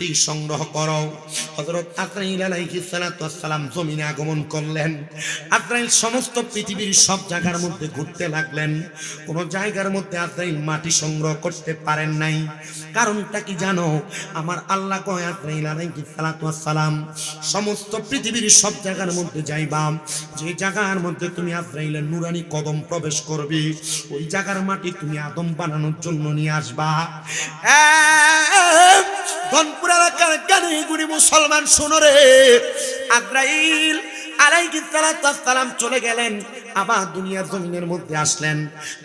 মাটি সংগ্রহ করো। হযরত আজরাইল আলাইহিস সালাতু ওয়াস সালাম জমিনে আগমন করলেন। আজরাইল সমস্ত পৃথিবীর সব জায়গার মধ্যে ঘুরতে লাগলেন, কোন জায়গার মধ্যে আজরাইল মাটি সংগ্রহ করতে পারেন নাই। কারণটা কি জানো? আমার আল্লাহ কয় আজরাইল আলাইহিস সালাতু ওয়াস সালাম সমস্ত পৃথিবীর সব জায়গার মধ্যে যাইবা, যে জায়গার মধ্যে তুমি আজরাইলের নুরানি কদম প্রবেশ করবে ওই জায়গার মাটি তুমি আদম বানানোর জন্য নিয়ে আসবা। ধনপুর এলাকার জ্ঞানীগুণী মুসলমান শোনো রে, আজরাইল আলাইহিস সালাতু ওয়াস সালাম চলে গেলেন, আবার দুনিয়ার জমিনের মধ্যে আসলেন।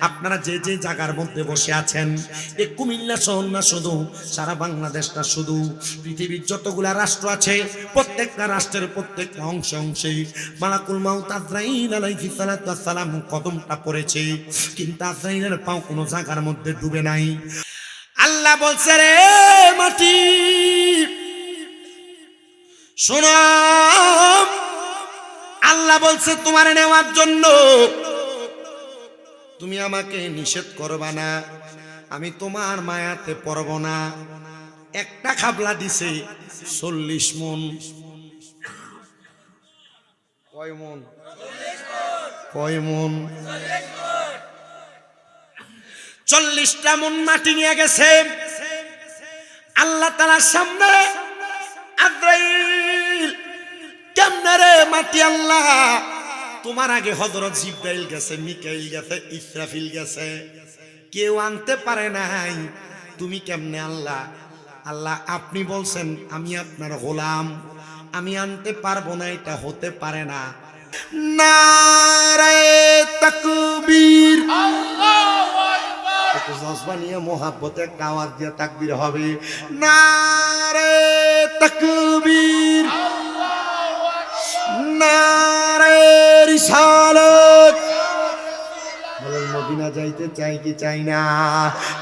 আপনারা যে যে জায়গার মধ্যে বসে আছেন, এই কুমিল্লা শহর না শুধু, সারা বাংলাদেশ না শুধু, পৃথিবীর যতগুলা রাষ্ট্র আছে প্রত্যেকটা রাষ্ট্রের প্রত্যেকটা অংশে অংশে মালাকুল মাউত আজরাইল আলাইহিস সালাতু ওয়াস সালাম কদমটা পড়েছে, কিন্তু আজরাইলের পাও কোনো জায়গার মধ্যে ডুবে নাই। আল্লাহ বলছে রে মাটি শোনো, আল্লাহ বলছে তোমার নেওয়ার জন্য, তুমি আমাকে নিষেধ করবা না, আমি তোমার মায়াতে পড়ব না। একটা খাবলা দিছে 40 মন। কয় মন? কয় মন? 40টা মন মাটি নিয়ে গেছে আল্লাহ তাআলার সামনে। আজরাইল কেমনে রে মাটি? আল্লাহ তোমার আগে হযরত জিবরাইল গেছে, মিকাইল গেছে, ইসরাফিল গেছে, কেউ আনতে পারে নাই, তুমি কেমনে? আল্লাহ আল্লাহ আপনি বলছেন আমি আপনার গোলাম, আমি আনতে পারবো না, এটা হতে পারে না। নারে তাকবীর, আল্লাহু আকবার। একটু জজবা নিয়ে মোহাব্বতে একটা আওয়াজ দিয়ে তাকবীর হবে। নারে তাকবীর, আল্লাহু আকবার। নারে রিসালাত। বলেন মদিনা যাইতে চাই কি চাই না?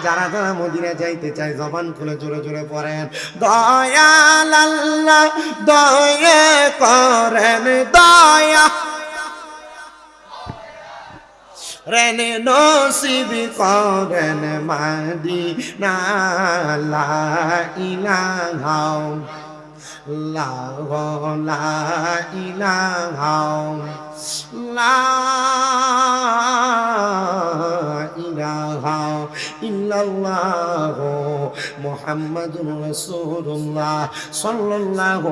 যারা যারা মদিনা যাইতে চাই জবান খুলে জোরে জোরে পড়েন, দয়াল আল্লাহ দয়া করেন, দয়া রেনে নসিব করেন মদিনা। লা ইলাহা লা ইলাহা লা ইলাহা ইল্লাল্লাহ মুহাম্মাদুর রাসূলুল্লাহ সাল্লাল্লাহু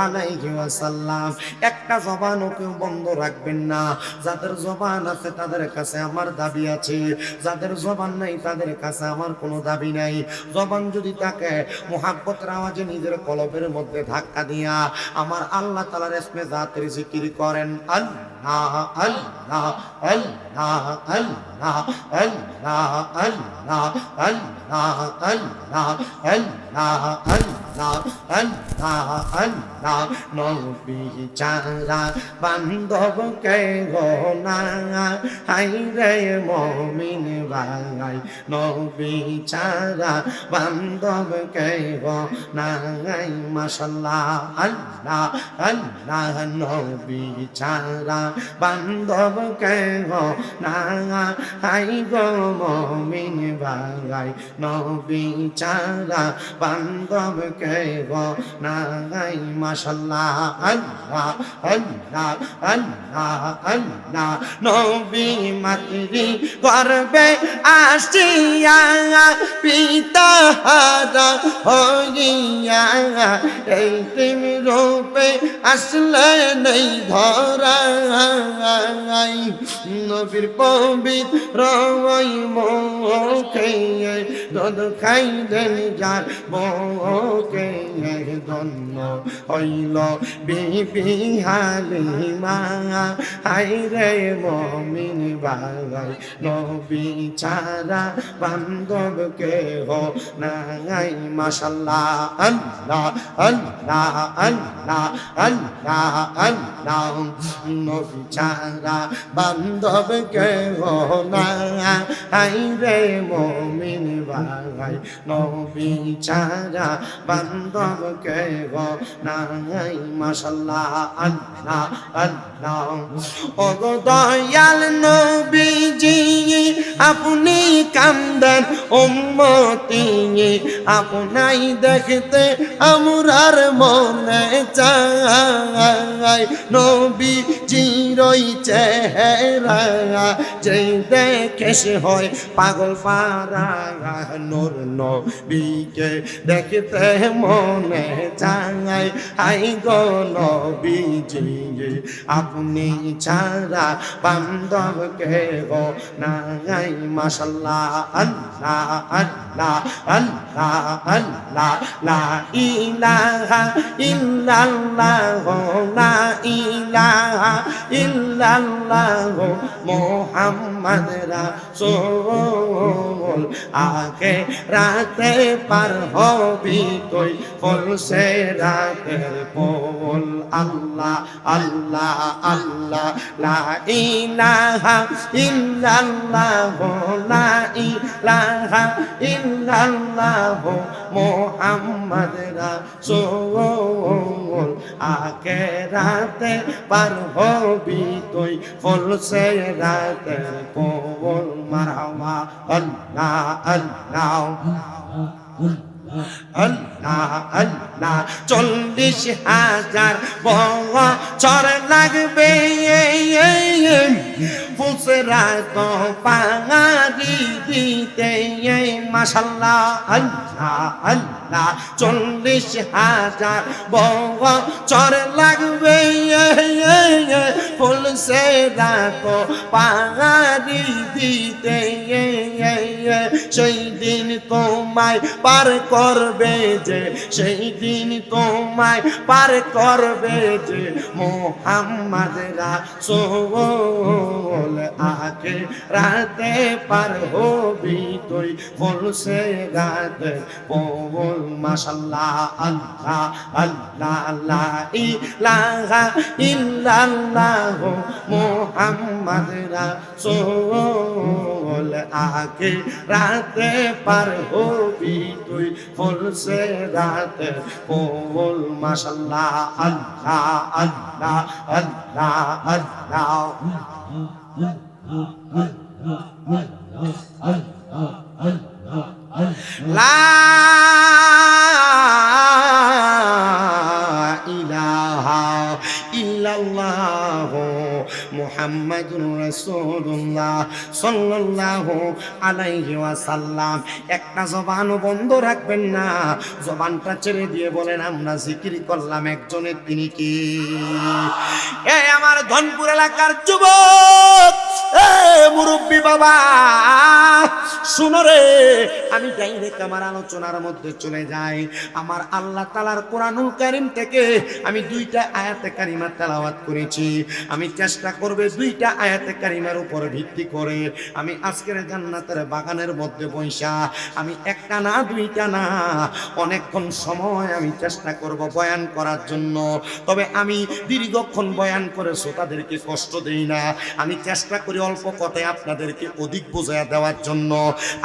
আলাইহি ওয়াসাল্লাম। একটা জবানও কেউ বন্ধ রাখবেন না। যাদের জবান আছে তাদের কাছে আমার দাবি আছে, যাদের জবান নাই তাদের কাছে আমার কোনো দাবি নাই। জবান যদি থাকে মুহাব্বতের আওয়াজে নিজের কলবের মধ্যে ধাক্কা দিয়া আমার আল্লাহ তাআলার ইসমে জাতের জিকির করেন। আল্লাহ আল্লাহ আল্লাহ আল্লাহ আল্লাহ আল্লাহ আল্লাহ আল্লাহ আল্লাহ আল্লাহ আল্লাহ আল্লাহ। নবী চারা বান্ধব কে গো না, হাই রে মুমিন ভাই, নবী চারা বান্ধব কে গো না, মাশাআল্লাহ আল্লাহ আল্লাহ। নবী চারা বান্ধব কে গো না, হাই গো মুমিন ভাই, নবী চারা বান্ধব কে গো না, মাশাআল্লাহ আল্লাহ আল্লাহ আল্লাহ আল্লাহ। নবী মাতৃ গর্ভে আসিয়া পিতা হারা হইয়া, এই তিন রূপে আসলে নেই ধরাই, নবীর পবিত্র মুখে দুধ খাইলেন যার মুখে, ধন্য হইল বিবি হালিমা, হাই রে মুমিন ভাই, নবী ছাড়া বান্ধব কেহ নাই, মাশাআল্লাহ আল্লাহ আল্লাহ আল্লাহ আল্লাহ আল্লাহ। নবী ছাড়া বান্ধব কেহ নাই, হাই রে মুমিন ভাই, নবী ছাড়া বান্ধব কে গো নাই মাশাআল্লাহ আল্লাহ আল্লাহ ও গো দয়াল নবীজি আপনি কান্দেন উম্মতি আপনাই দেখতে আমরার মনে চায় নবীজির ওই চেহারা যেই দেখে সে হয় পাগল পারা নূর নবীকে দেখতে মনে চায় হাই গো নবীজি আপনি ছাড়া বান্ধব কে গো নাই মাশাআল্লাহ আল্লাহ আল্লাহ আল্লাহ আল্লাহ লা ইলাহা ইল্লাল্লাহ লা ইলাহা ইল্লাল্লাহ মুহাম্মদ রাসূল আগে রাতে পার হবি তুই ফুলসে রাতের ফুল আল্লাহ আল্লাহ আল্লাহ লা ইলাহা ইল্লাল্লাহ লা ইলাহা ইল্লাল্লাহ মুহাম্মদ রাসূল আখিরাতে পার হবি তুই ফুলসে রাতের ফুল মারহাবা আল্লাহ আল্লাহ আল্লাহ আল্লাহ 40,000 বছর লাগবে ফুসরাত পাহাড়ি দিতে মাশাআল্লাহ আল্লাহ আল্লাহ 40,000 বছর লাগবে ফুসরাত পাহাড়ি দিতে সেই দিন তোমায় পার করবে যে সেই দিন তোমায় পার করবে যে মুহাম্মদ রাসূল আখিরাতে পার হবি তুই ফুলসে রাতে ফুল মাশাআল্লাহ আল্লাহ আল্লাহ লা ইলাহা ইল্লাল্লাহ মুহাম্মদ রাসূল আখিরাতে পার হবি তুই ফুলসে রাতে ফুল মাশাআল্লাহ আল্লাহ আল্লাহ আল্লাহ আল্লাহ লা ইলাহা ইল্লাল্লাহ মুহাম্মাদুর রাসূলুল্লাহ সাল্লাল্লাহু আলাইহি ওয়াসাল্লাম একটা জবানও বন্ধ রাখবেন না জবানটা ছেড়ে দিয়ে বলেন আমরা জিকির করলাম একজনের তিনি কি এই আমার ধনপুর এলাকার যুবক এ মুরব্বি বাবা শুনো রে আমি ডাইরেক্ট আমার আলোচনার মধ্যে চলে যাই আমার আল্লাহ তাআলার কোরআনুল কারীম থেকে আমি দুইটা আয়াতে কারিমা তেলাওয়াত করেছি আমি চেষ্টা করব দুইটা আয়াতে কারিমার উপর ভিত্তি করে আমি আজকের জান্নাতের বাগানের মধ্যে বৈশা আমি একটা না দুইটা না অনেকক্ষণ সময় আমি চেষ্টা করব বয়ান করার জন্য তবে আমি দীর্ঘক্ষণ বয়ান করে শ্রোতাদেরকে কষ্ট দেই না আমি চেষ্টা করি অল্প কথায় আপনাদেরকে অধিক বোঝায়া দেওয়ার জন্য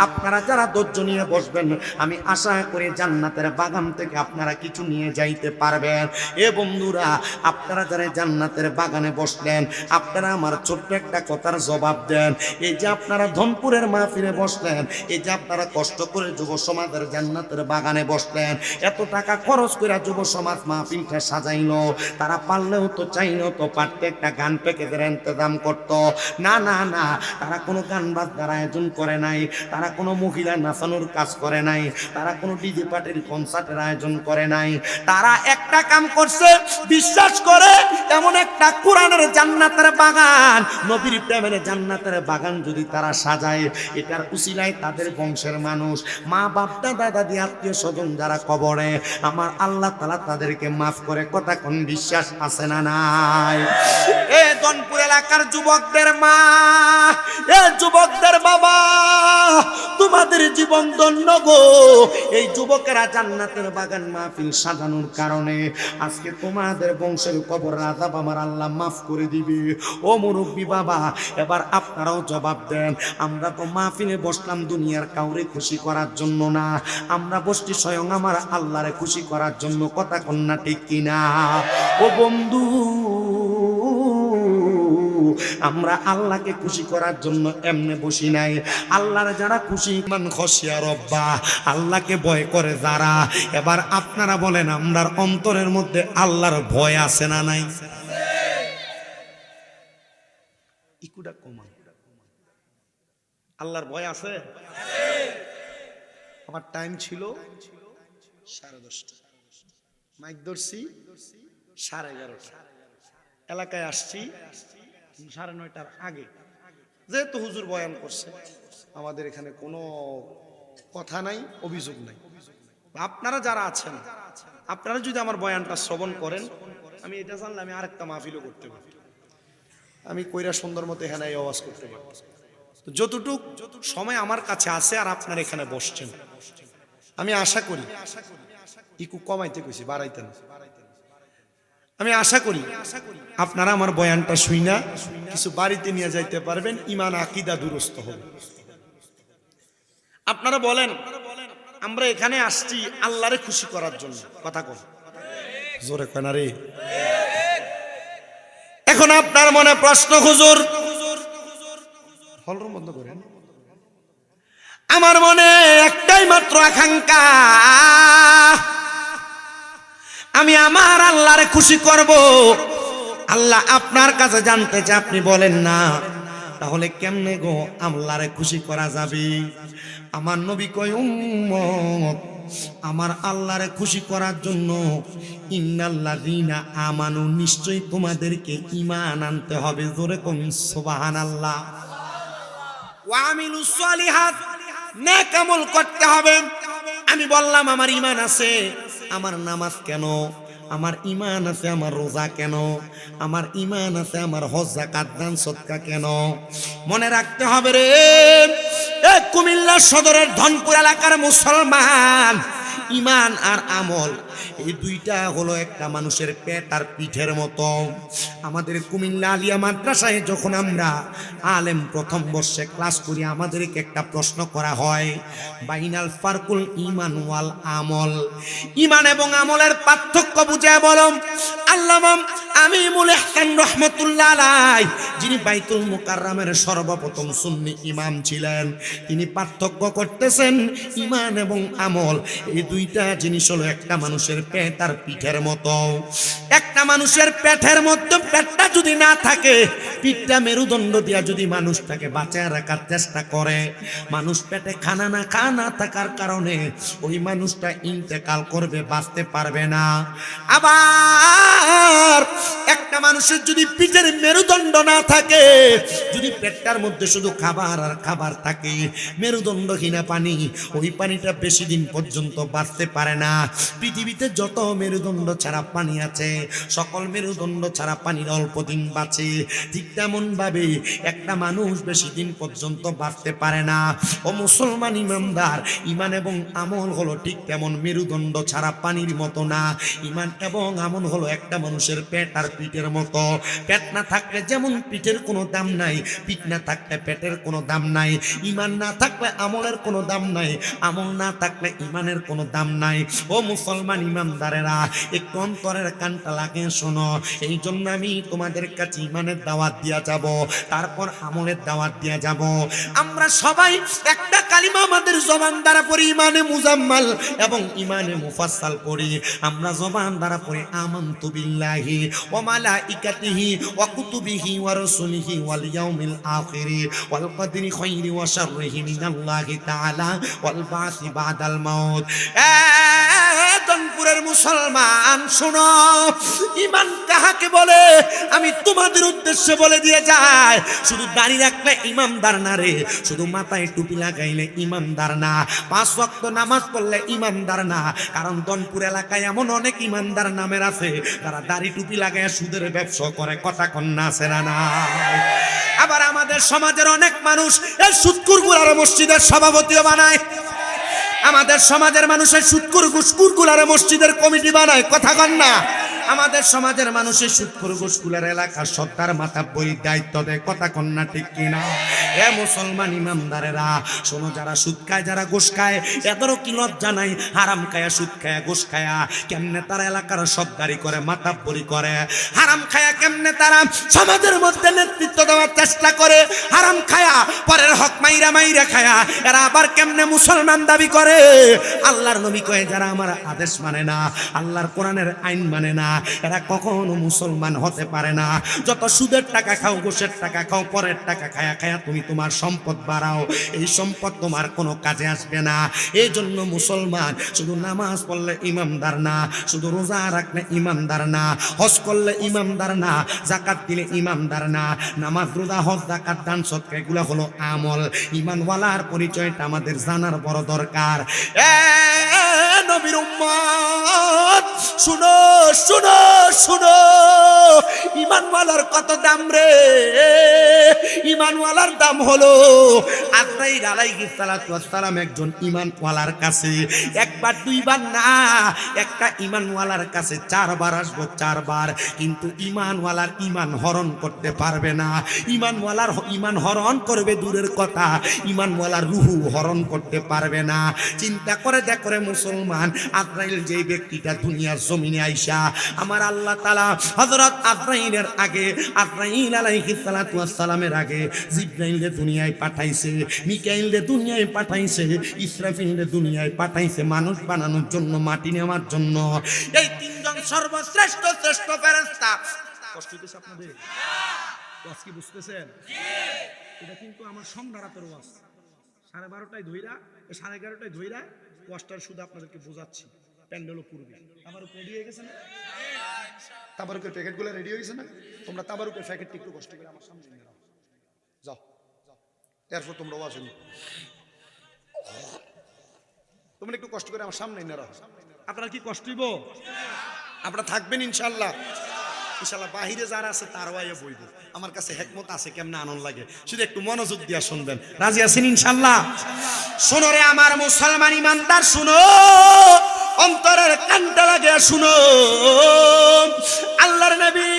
আপনারা যারা ধৈর্য নিয়ে বসবেন আমি আশা করি জান্নাতের বাগান থেকে আপনারা কিছু নিয়ে যাইতে পারবেন এ বন্ধুরা আপনারা যারা জান্নাতের বাগানে বসলেন আপনারা আমার ছোট্ট একটা কথার জবাব দেন এই যে আপনারা ধনপুরের মাহফিলে বসলেন এই যে আপনারা কষ্ট করে যুব সমাজের জান্নাতের বাগানে বসলেন এত টাকা খরচ করে যুব সমাজ মাহফিলটা সাজাইলো তারা পারলেও তো চাইলেও তো পারতে একটা গান প্যাকেজের ইন্তজাম করতো না না না তারা কোনো গান বাজনার আয়োজন করে নাই তারা কোনো মহিলা নাচানোর কাজ করে নাই তারা কোনো ডিজে পার্টির কনসার্টের আয়োজন করে নাই তারা একটা কাম করছে বিশ্বাস করে এমন একটা কোরআনের জান্নাতের বাগান নবীর প্রেমের জান্নাতের বাগান যদি তারা সাজায় এটার উসিলায় তাদের বংশের মানুষ মা বাপ দাদা দাদি আত্মীয় স্বজন যারা কবরে আমার আল্লাহ তাআলা তাদেরকে মাফ করে কথা কোন বিশ্বাস আছে না নাই এ দনপুর এলাকার যুবকদের মা, এ যুবকদের বাবা, তোমাদের জীবন ধন্য গো। এই যুবকেরা জান্নাতের বাগান মাহফিল সাজানোর কারণে আজকে তোমাদের বংশের কবর আযাব আমার আল্লাহ মাফ করে দিবে। ও মুরব্বী বাবা, এবার আপনারাও জবাব দেন। আমরা তো মাহফিলে বসলাম দুনিয়ার কাউরে খুশি করার জন্য না, আমরা বসছি স্বয়ং আমার আল্লাহরে খুশি করার জন্য। কথা কন্যা ঠিক কিনা? ও বন্ধু, আমরা আল্লাহকে খুশি করার জন্য এমনি বসি নাই। আল্লাহর যারা খুশি, মান খসিয়া রব্বা, আল্লাহকে ভয় করে যারা। এবার আপনারা বলেন, আমরার অন্তরের মধ্যে আল্লাহর ভয় আছে না নাই? ইকুটা কমা, আল্লাহর ভয় আছে? আমার টাইম ছিল 10:30, মাইক ধরছি 11:30, এলাকায় আসছি 9:30 আগে। যেহেতু হুজুর বয়ান করছে, আমাদের এখানে কোনো কথা নাই, অভিযোগ নাই। আপনারা যারা আছেন, আপনারা যদি আমার বয়ানটা শ্রবণ করেন, আমি এটা জানলে আমি আরেকটা মাহফিলও করতে পারি, আমি কইরা সুন্দর মতো এখানে আওয়াজ করতে পারি। যতটুক সময় আমার কাছে আছে আর আপনারা এখানে বসছেন, আমি আশা করি, ইকু কমাইতে কইছি, বাড়াইতে না, আমি আশা করি আপনারা আমার বয়ানটা শুইনা কিছু বাড়িতে নিয়ে যাইতে পারবেন, ঈমান আকীদা দুরস্ত হবে। আপনারা বলেন, আমরা এখানে আসছি আল্লাহরে খুশি করার জন্য। কথা কন, জোরে কন রে। এখন আপনার মনে প্রশ্ন, হুজুর হলরুম বন্ধ করেন, আমার মনে একটাই মাত্র আকাঙ্ক্ষা, আমি আমার আল্লাহরে খুশি করব। আল্লাহ আপনার কাছে জানতে চাই, আপনি বলেন না, তাহলে কেমনে গো আল্লাহরে খুশি করা যাবে? আমার নবী কয়, উম্মত, আমার আল্লাহরে খুশি করার জন্য ইন্নাল্লাযীনা আমানু, নিশ্চয়ই তোমাদেরকে ঈমান আনতে হবে। জোরে কোন সুবহানাল্লাহ। ওয়া আমিলুস সালিহাত, নেক আমল করতে হবে। আমি বললাম আমার ঈমান আছে, আমার নামাজ কেন? আমার ঈমান আছে, আমার রোজা কেন? আমার ঈমান আছে, আমার হজ যাকাত দান সদকা কেন? মনে রাখতে হবে রে, এই কুমিল্লা সদরের ধনপুর এলাকার মুসলমান, ঈমান আর আমল এই দুইটা হলো একটা মানুষের পেট আর পিঠের মতো। আমাদের কুমিল্লা আলিয়া মাদ্রাসায় যখন আমরা আলেম প্রথম বর্ষে ক্লাস করি, আমাদেরকে একটা প্রশ্ন করা হয়, বাইনাল ফারকুল ঈমান ওয়াল আমল, ঈমান এবং আমলের পার্থক্য বুঝে বলো। আল্লামা আমিনুল ইহসান রাহমাতুল্লাহ আলাইহি, যিনি বাইতুল মুকাররমের সর্বপ্রথম সুন্নি ইমাম ছিলেন, তিনি পার্থক্য করতেছেন ঈমান এবং আমল এই দুইটা জিনিস হলো একটা মানুষের পেট আর পিঠের মতো। একটা মানুষের পেটের মধ্যে পেটটা যদি না থাকে, পিঠটা মেরুদণ্ড দিয়া যদি মানুষটাকে বাঁচায় রাখার চেষ্টা করে, মানুষ পেটে খানা থাকার কারণে ওই মানুষটা ইন্তেকাল করবে, বাঁচতে পারবে না। আবার একটা মানুষের যদি পিঠের মেরুদণ্ড না থাকে, যদি পেটটার মধ্যে শুধু খাবার আর খাবার থাকে, মেরুদণ্ডহীনা পানি, ওই পানিটা বেশি দিন পর্যন্ত বাঁচতে পারে না। পৃথিবীতে যত মেরুদণ্ড ছাড়া পানি আছে, সকল মেরুদণ্ড ছাড়া পানির অল্প দিন বাঁচে। ঠিক তেমন ভাবে একটা মানুষ বেশি দিন পর্যন্ত বাঁচতে পারে না। ও মুসলমান ইমানদার, ঈমান এবং আমল হলো ঠিক তেমন মেরুদণ্ড ছাড়া পানির মতো না। ঈমান এবং আমল হলো একটা মানুষের পেট আর পিঠের মতো। পেট না থাকলে যেমন পিঠের কোনো দাম নাই, পিঠ না থাকলে পেটের কোনো দাম নাই। ঈমান না থাকলে আমলের কোনো দাম নাই, আমল না থাকলে ঈমানের কোনো দাম নাই। ও মুসলমান ইমানদারেরা, একটু অন্তরের কানটা লাগিয়ে শোনো। এই জন্য আমি তোমাদের কাছে ঈমানের দাওয়াত দিয়া যাব, তারপর আমলের দাওয়াত দিয়া যাব। আমরা সবাই একটা কালিমা আমাদের জবান দ্বারা পড়ি, ঈমানে মুজাম্মাল এবং ঈমানে মুফাসসাল পড়ি। আমরা জবান দ্বারা পড়ি আমানতু বিল্লাহি ওয়া মালাইকাতিহি ওয়া কুতুবিহি ওয়া রাসূলিহি ওয়াল ইয়াউমিল আখিরি ওয়াল কদরি খাইরি ওয়া শাররিহি মিনাল্লাহি তাআলা ওয়াল বাসি বাদাল মাউত। দনপুরের মুসলমান শুনো, ইমান কাহাকে বলে আমি তোমাদের উদ্দেশ্যে বলে দিয়ে যাই। শুধু দাড়ি রাখলে ইমানদার না রে, শুধু মাথায় টুপি লাগাইলে ইমানদার না, 5 ওয়াক্ত নামাজ পড়লে ইমানদার না। কারণ দনপুর এলাকায় এমন অনেক ইমানদার নামের আছে তারা দাড়ি টুপি লাগায় সুদের ব্যবসা করে, কথা কন্যা আছে না না। আবার আমাদের সমাজের অনেক মানুষ এই সুদকুরগুলার মসজিদের সভাপতিও বানায়, আমাদের সমাজের মানুষের সুদকুর ঘুষকুরগুলার মসজিদের কমিটি বানায়, কথা কন্যা। আমাদের সমাজের মানুষের সুদকুর ঘুষকুলার এলাকার সর্দার মাথা বই দায়িত্ব দেয়, কথা কন্যা ঠিক কিনা। এ মুসলমান ইমানদারেরা শোনো, যারা সুদ খায় যারা ঘুষ খায় এদেরও কি লজ্জা নাই? হারাম খায়া সুদ খায়া ঘুষ খায়া কেমনে তারা এলাকার সর্দারি করে, মাথা বই করে? হারাম খায়া কেমনে তারা সমাজের মধ্যে নেতৃত্ব দেওয়ার চেষ্টা করে? হারাম খায়া পরের হক মাইরা মাইরা খায়া এরা আবার কেমনে মুসলমান দাবি করে? আল্লাহর নবী কয়ে যারা আমার আদেশ মানে না, আল্লাহর কোরআনের আইন মানে না, এরা কখনো মুসলমান হতে পারে না। যত সুদের টাকা খাও, ঘুষের টাকা খাও, পরের টাকা খায়া খায়া তুমি তোমার সম্পদ বাড়াও, এই সম্পদ তোমার কোনো কাজে আসবে না। এই জন্য মুসলমান শুধু নামাজ পড়লে ইমানদার না, শুধু রোজা রাখলে ইমানদার না, হজ করলে ইমানদার না, যাকাত দিলে ইমানদার না। নামাজ, রোজা, হজ, যাকাত, দান, সদকা এগুলো হলো আমল। ইমানওয়ালার পরিচয়টা আমাদের জানার বড় দরকার। এ নবীর উম্মত শুনো শুনো শুনো, ইমানওয়ালার কত দাম রে? ইমানওয়ালার দাম হলো আজরাইল আলাইহিস সালাতু ওয়াস সালাম একজন ইমানওয়ালার কাছে একবার দুইবার না, একটা ইমানওয়ালার কাছে 4 বার আসবো, 4 বার। কিন্তু ইমানওয়ালার ইমান হরণ করতে পারবে না। ইমানওয়ালার ইমান হরণ করবে দূরের কথা, ইমানওয়ালার রুহু হরণ করতে পারবে না। চিন্তা করে দেখো রে মুসলমান, আজরাইল যেই ব্যক্তিটা দুনিয়ার জমিনে আইসা আমার আল্লাহ তাআলা হযরত আজরাইলের আগে, আজরাইল আলাইহিস সালাতু ওয়াস সালামের আগে জিবরাইলকে দুনিয়ায় পাঠাইছে, মিকাইলকে দুনিয়ায় পাঠাইছে, ইসরাফিলকে দুনিয়ায় পাঠাইছে মানুষ বানানোর জন্য, মাটি নেওয়ার জন্য। এই 3 জন সর্বশ্রেষ্ঠ শ্রেষ্ঠ ফেরেশতা। কষ্ট হইতেছে আপনাদের? ওয়াজ কি বুঝতেছেন? এটা কিন্তু আমার সম্রাটের ওয়াজ। 12:30টায় ধইরা, 11:30টায় ধইরা ওয়াজটার শুধু আপনাদেরকে বোঝাচ্ছি। প্যান্ডেলও পূর্বে তাবারুক রেডি হয়ে গেছে না? তাবারুকের প্যাকেটগুলো রেডি হয়ে গেছে না? তোমরা তাবারুকের প্যাকেটটি একটু কষ্ট করে আমার সামনে নিয়ে নাও, যাও। এরপর তোমরা ওয়াজ শুনো, তোমরা একটু কষ্ট করে আমার সামনে নিয়ে রাখো। আপনারা কি কষ্ট হইব? আপনারা থাকবেন ইনশাল্লাহ। ইনশাল্লাহ বাহিরে যারা আছে তারাও আইয়া বইবে। আমার কাছে হেকমত আছে, কেমনে আনন্দ লাগে, শুধু একটু মনোযোগ দিয়া শুনবেন। রাজি আছেন ইনশাল্লাহ? শোনো রে আমার মুসলমান ইমানদার, শুনো, অন্তরের কানটা লাগে শুনো। আল্লাহর নবী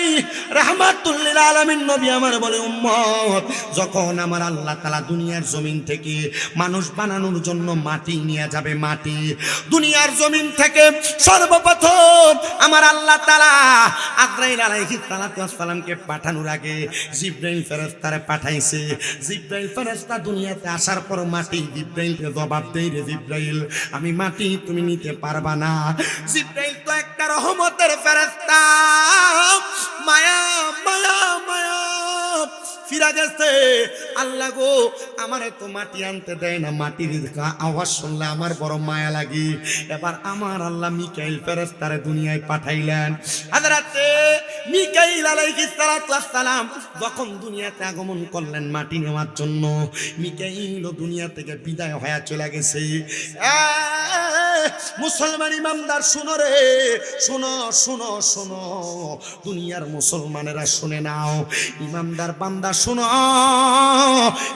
রাহমাতুল লিল আলামিন নবী আমার বলে, উম্মত, যখন আমার আল্লাহ তাআলা দুনিয়ার জমিন থেকে মানুষ বানানোর জন্য মাটি নিয়ে যাবে, মাটি দুনিয়ার জমিন থেকে সর্বপ্রথম আমার আল্লাহ তাআলা আজরাইল আলাইহিস সালাতু ওয়াস সালামকে পাঠানোর আগে জিবরাইল ফেরেশতারে পাঠাইছে। জিবরাইল ফেরেশতা দুনিয়াতে আসার পর মাটি জিবরাইলকে জবাব দেয়, রে জিবরাইল, আমি মাটি তুমি নিতে পারবা না। জিবরাইল তো একটা রহমতের ফেরেশতা, মায়া মায়া মায়া ফিরা গেছে। আল্লাহ গো, আমারে তো মাটি আনতে দেয় না, মাটির আওয়াজ শুনলে আমার বড় মায়া লাগে। এবার আমার আল্লাহ মিকাইল ফেরেশতারে দুনিয়ায় পাঠাইলেন। হযরতে মিকাইল আলাইহিস সালাতু ওয়াস সালাম যখন দুনিয়াতে আগমন করলেন মাটি নেওয়ার জন্য, মিকাইল দুনিয়া থেকে বিদায় হয়ে চলে গেছে। মুসলমান ইমানদার শুনো রে, শুনো শুনো শুনো, দুনিয়ার মুসলমানেরা শুনে নাও, ইমানদার বান্দা শুনো।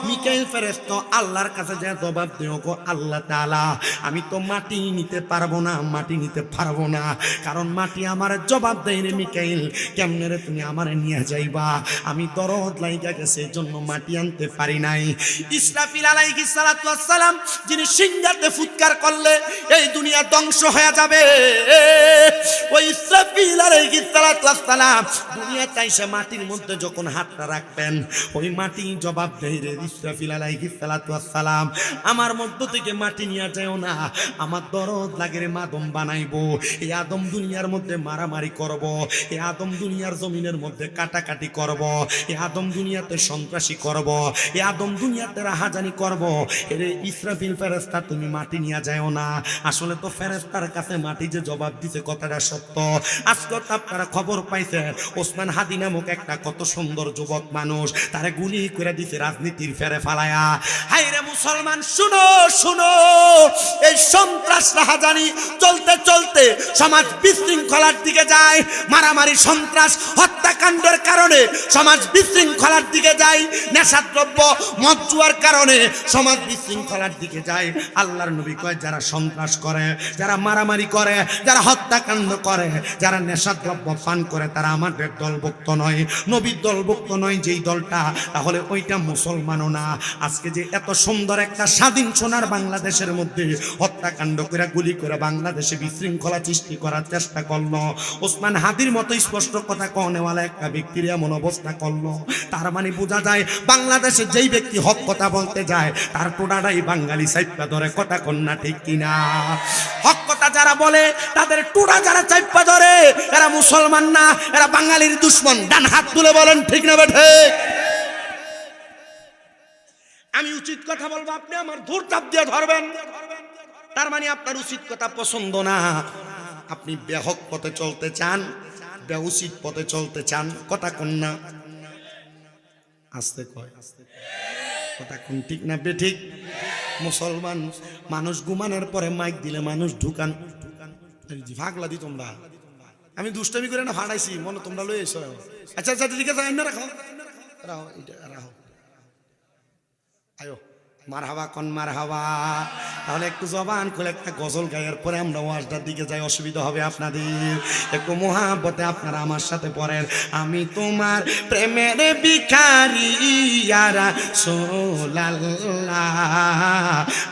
মিকাইল ফেরেশতা আল্লাহর কাছে যে জবাব দিও, গো আল্লাহ তাআলা, আমি তো মাটি নিতে পারবো না, মাটি নিতে পারবো না, কারণ মাটি আমার জবাব দেয় রে মিকাইল, কেমনে রে তুমি আমারে নিয়ে যাইবা? আমি দরদ লাইগা গেছে, এজন্য মাটি আনতে পারি নাই। ইসরাফিল আলাইহিস সালাতু ওয়াস সালাম যিনি সিংহাতে ফুৎকার করলে এই দুনিয়া ধ্বংস হয়ে যাবে, ওই ইসরাফিল ইসরাফিল আলাইহিস সালাতু ওয়াস সালাম দুনিয়াতে এসে মাটির মধ্যে যখন হাতটা রাখবেন ওই মাটি জবাব দেয় রে ইসরাফিল আলাইহিস সালাতু ওয়াস সালাম আমার মধ্য থেকে মাটি নিয়ে যাও না আমার দরদ লাগে রে মাদম বানাইবো এই আদম দুনিয়ার মধ্যে মারামারি করব এই আদম দুনিয়ার জমিনের মধ্যে কাটাকাটি করব এই আদম দুনিয়াতে সন্ত্রাসী করব এই আদম দুনিয়াতে রাহাজানি করব রে ইসরাফিল ফেরেশতা তুমি মাটি নিয়ে যাও না আসলে তো ফেরেশতার কাছে মাটি যে জবাব দিছে কথাটা সত্য আজকে তো আপনারা খবর পাইছে ওসমান হাদি নামক একটা কত সুন্দর যুবক মানুষ তারে গুলি করে দিছে রাজনীতির ফেরে ফালায়া হায়রে মুসলমান শুনো শুনো এই সন্ত্রাস রাহাজানি চলতে চলতে সমাজ বিশৃঙ্খলার দিকে যায় মারামারি সন্ত্রাস হত্যাকাণ্ডের কারণে সমাজ বিশৃঙ্খলার দিকে যায় নেশাদ্রব্য মদ জুয়ার কারণে সমাজ বিশৃঙ্খলার দিকে যায় আল্লাহর নবী কয় যারা সন্ত্রাস করে যারা মারামারি করে যারা হত্যাকাণ্ড করে যারা নেশাদ্রব্য পান করে তারা আমাদের দলভুক্ত নয় নবীর দলভুক্ত নয় যেই দলটা তাহলে ওইটা মুসলমানও না আজকে যে এত সুন্দর একটা স্বাধীন সোনার বাংলাদেশের মধ্যে হত্যাকাণ্ড করে গুলি করে বাংলাদেশে বিশৃঙ্খলা সৃষ্টি করার চেষ্টা করলো ওসমান হাদির মতো স্পষ্ট কথা কওনেওয়ালা একটা ব্যক্তির এমন অবস্থা করলো তার মানে বোঝা যায় বাংলাদেশে যেই ব্যক্তি হক কথা বলতে যায় তার টোটাটাই বাঙালি সাইপা ধরে কথা কন্যা ঠিক কিনা হক কথা যারা বলে তাদের টোটা যারা চাইপা ধরে এরা মুসলমান না এরা বাঙালির দুশ্মন ডান হাত তুলে বলেন ঠিক না বেঠে আমি উচিত কথা বলবো আপনি আমার ধূর চাপ দিয়ে ধরবেন তার মানে আপনার উচিত কথা পছন্দ না আপনি বেহক পথে চলতে চান বেউচিত পথে চলতে চান কথা কোন না আস্তে কয় কথা কোন ঠিক না বেঠিক মুসলমান মানুষ ঘুমানোর পরে মাইক দিলে মানুষ ঢুকান ভাগলা দি তোমরা আমি দুষ্টামি করে না ফাটাইছি মনে তোমরা লই এসো আচ্ছা আচ্ছা ঠিক আছে রাখো রাখো এটা রাখো আয়ো মারহাবা কোন মারহাবা তাহলে একটু জবান খুলে একটা গজল গায়ের পরে আমরা ওয়াজটার দিকে যাই অসুবিধা হবে আপনাদের একটু মোহাব্বতে আপনারা আমার সাথে পড়েন আমি তোমার প্রেমের ভিখারি ইয়া রাসূলুল্লাহ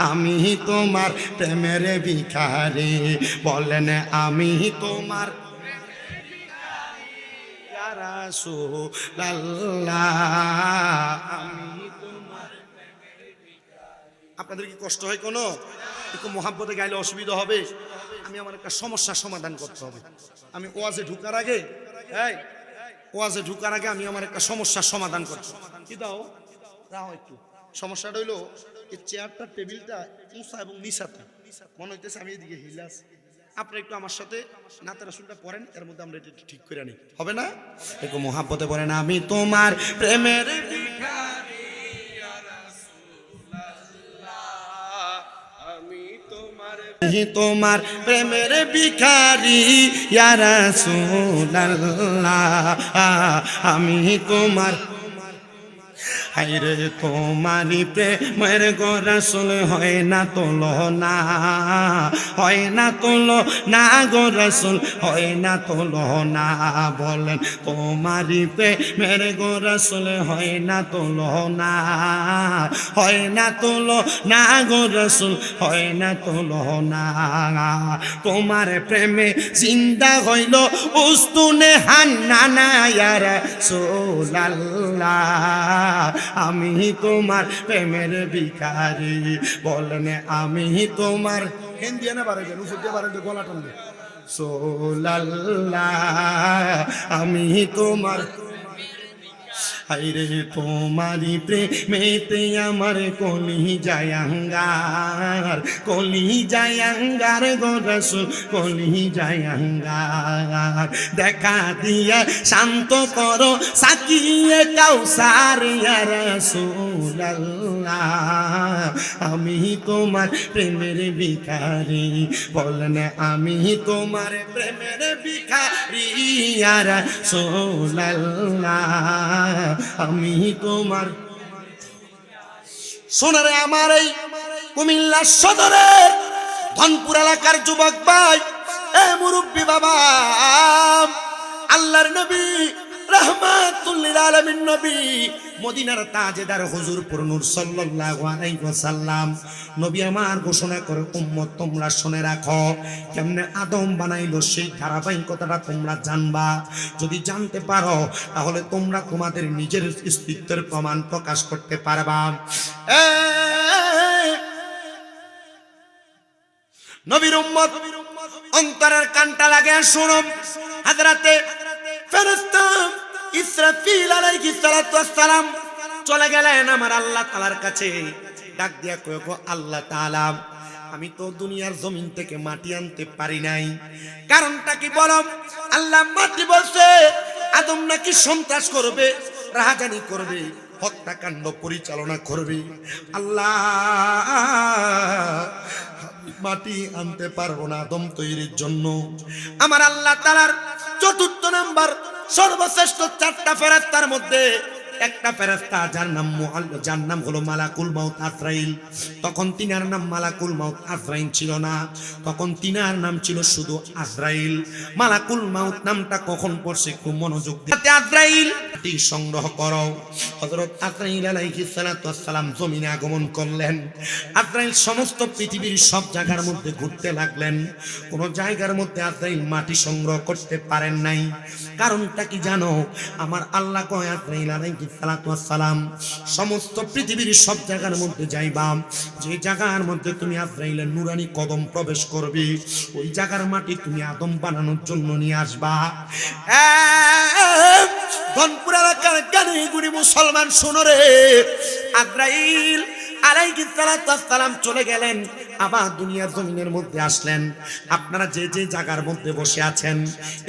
আমি তোমার প্রেমের ভিখারি বলেন আমি তোমার ইয়া রাসূলুল্লাহ আমি আপনাদের কি কষ্ট হয় কোনো একটু মোহাব্বতে গাইলে অসুবিধা হবে আমি আমার একটা সমস্যার সমাধান করতে হবে আমি ওয়াজে ঢুকার আগে আমি আমার একটা সমস্যার সমাধান করতে কি দাও রাও একটু সমস্যাটা হইলো এই চেয়ারটা টেবিলটা উঁচা এবং নিচাতে মনে হইতেছে আমি এদিকে হিলাস আপনি একটু আমার সাথে নাতের আসলটা পড়েন এর মধ্যে আমরা এটা ঠিক করে নিই হবে না একটু মোহাব্বতে পড়েন আমি তোমার প্রেমের তোমার প্রেমের ভিখারি ইয়া রাসূলুল্লাহ আমি তোমার হায়রে তোমারি প্রেমের গো রাসূল হয় না তুলনা হয় না তুলনা গো রাসূল হয় না তুলনা বলেন তোমারি প্রেমের গো রাসূল হয় না তুলনা হয় না তুলনা গো রাসূল হয় না তুলনা তোমার প্রেমে জিন্দা হইল উস্তুনে হান্নানা ইয়া রাসূলুল্লাহ আমি তোমার প্রেমের ভিখারি বলেন আমি তোমার হিন্দি না বাড়াইবেন উপর দিয়ে বাড়াইবে গলা টানবে রাসূলুল্লাহ আমি তোমার হায়রে তোমারি প্রেমেতে আমার কলি জায়াঙ্গার গো রাসূল কলি জায়াঙ্গার দেখা দিয়া শান্ত করো সাকিয়ে কাউসার ইয়া রাসূলুল্লাহ আমি তোমার প্রেমের ভিখারি বলেন আমি তোমার প্রেমের ভিখারি ইয়া রাসূলুল্লাহ আমি তোমার সোনারে আমার এই কুমিল্লা সদরের ধনপুর এলাকার যুবক ভাই এ মুরব্বী বাবা আল্লাহর নবী রহমত রাহমাতুল লিল আলামিন নবী মদিনার তাজেদার হুজুর নূর সাল্লাল্লাহু আলাইহি ওয়াসাল্লাম নবী আমার ঘোষণা করে উম্মত তোমরা শুনে রাখো কেমনে আদম বানাইলো সেই ধারাবাহিকতাটা তোমরা জানবা। যদি জানতে পারো তাহলে তোমরা তোমাদের নিজের অস্তিত্বের প্রমাণ প্রকাশ করতে পারবা। নবীর উম্মত অন্তরের কানটা লাগে শোনো। হযরতে ফেরেশতা ইসরাফিল আলাইহিস সালাতু ওয়াস সালাম চলে গেলেন আমার আল্লাহ তাআলার কাছে। ডাক দিয়া কয় গো আল্লাহ তাআলা, আমি তো দুনিয়ার জমিন থেকে মাটি আনতে পারি নাই, কারণটা কি বলো? আল্লাহ মাটি বলছে আদম নাকি সন্ত্রাস করবে, রাহাজানি করবে, হত্যাকাণ্ড পরিচালনা করবে। আল্লাহ মাটি আনতে পারবো না আদম তৈরির জন্য। আমার আল্লাহ তাআলার চতুর্থ নাম্বার সর্বশ্রেষ্ঠ 4টা ফেরেশতার মধ্যে একটা ফেরেশতা যার নাম হলো মালাকুল মাউত আজরাইল। তখন তিনার নাম মালাকুল মাউত আজরাইল ছিল না, তখন তিনার নাম ছিল শুধু আজরাইল। মালাকুল মাউত নামটা কখন পড়ছে খুব মনোযোগ দিয়ে আজরাইল সংগ্রহ করো। হযরত আজরাইল আলাইহিস সালাতু ওয়াস সালাম জমিনে আগমন করলেন। আজরাইল সমস্ত পৃথিবীর সব জায়গার মধ্যে ঘুরতে লাগলেন, কোন জায়গার মধ্যে আজরাইল মাটি সংগ্রহ করতে পারেন নাই। কারণটা কি জানো? আমার আল্লাহ কয় আজরাইল আলাইহিস সালাতু ওয়াস সালাম সমস্ত পৃথিবীর সব জায়গার মধ্যে যাইবা, যে জায়গার মধ্যে তুমি আজরাইলের নুরানি কদম প্রবেশ করবে ওই জায়গার মাটি তুমি আদম বানানোর জন্য নিয়ে আসবা। ধনপুর এলাকার জ্ঞানীগুণী মুসলমান শোনো রে, আজরাইল আলাইহিস সালাতু ওয়াস সালাম চলে গেলেন, আবার দুনিয়ার জমিনের মধ্যে আসলেন। আপনারা যে যে জায়গার মধ্যে বসে আছেন,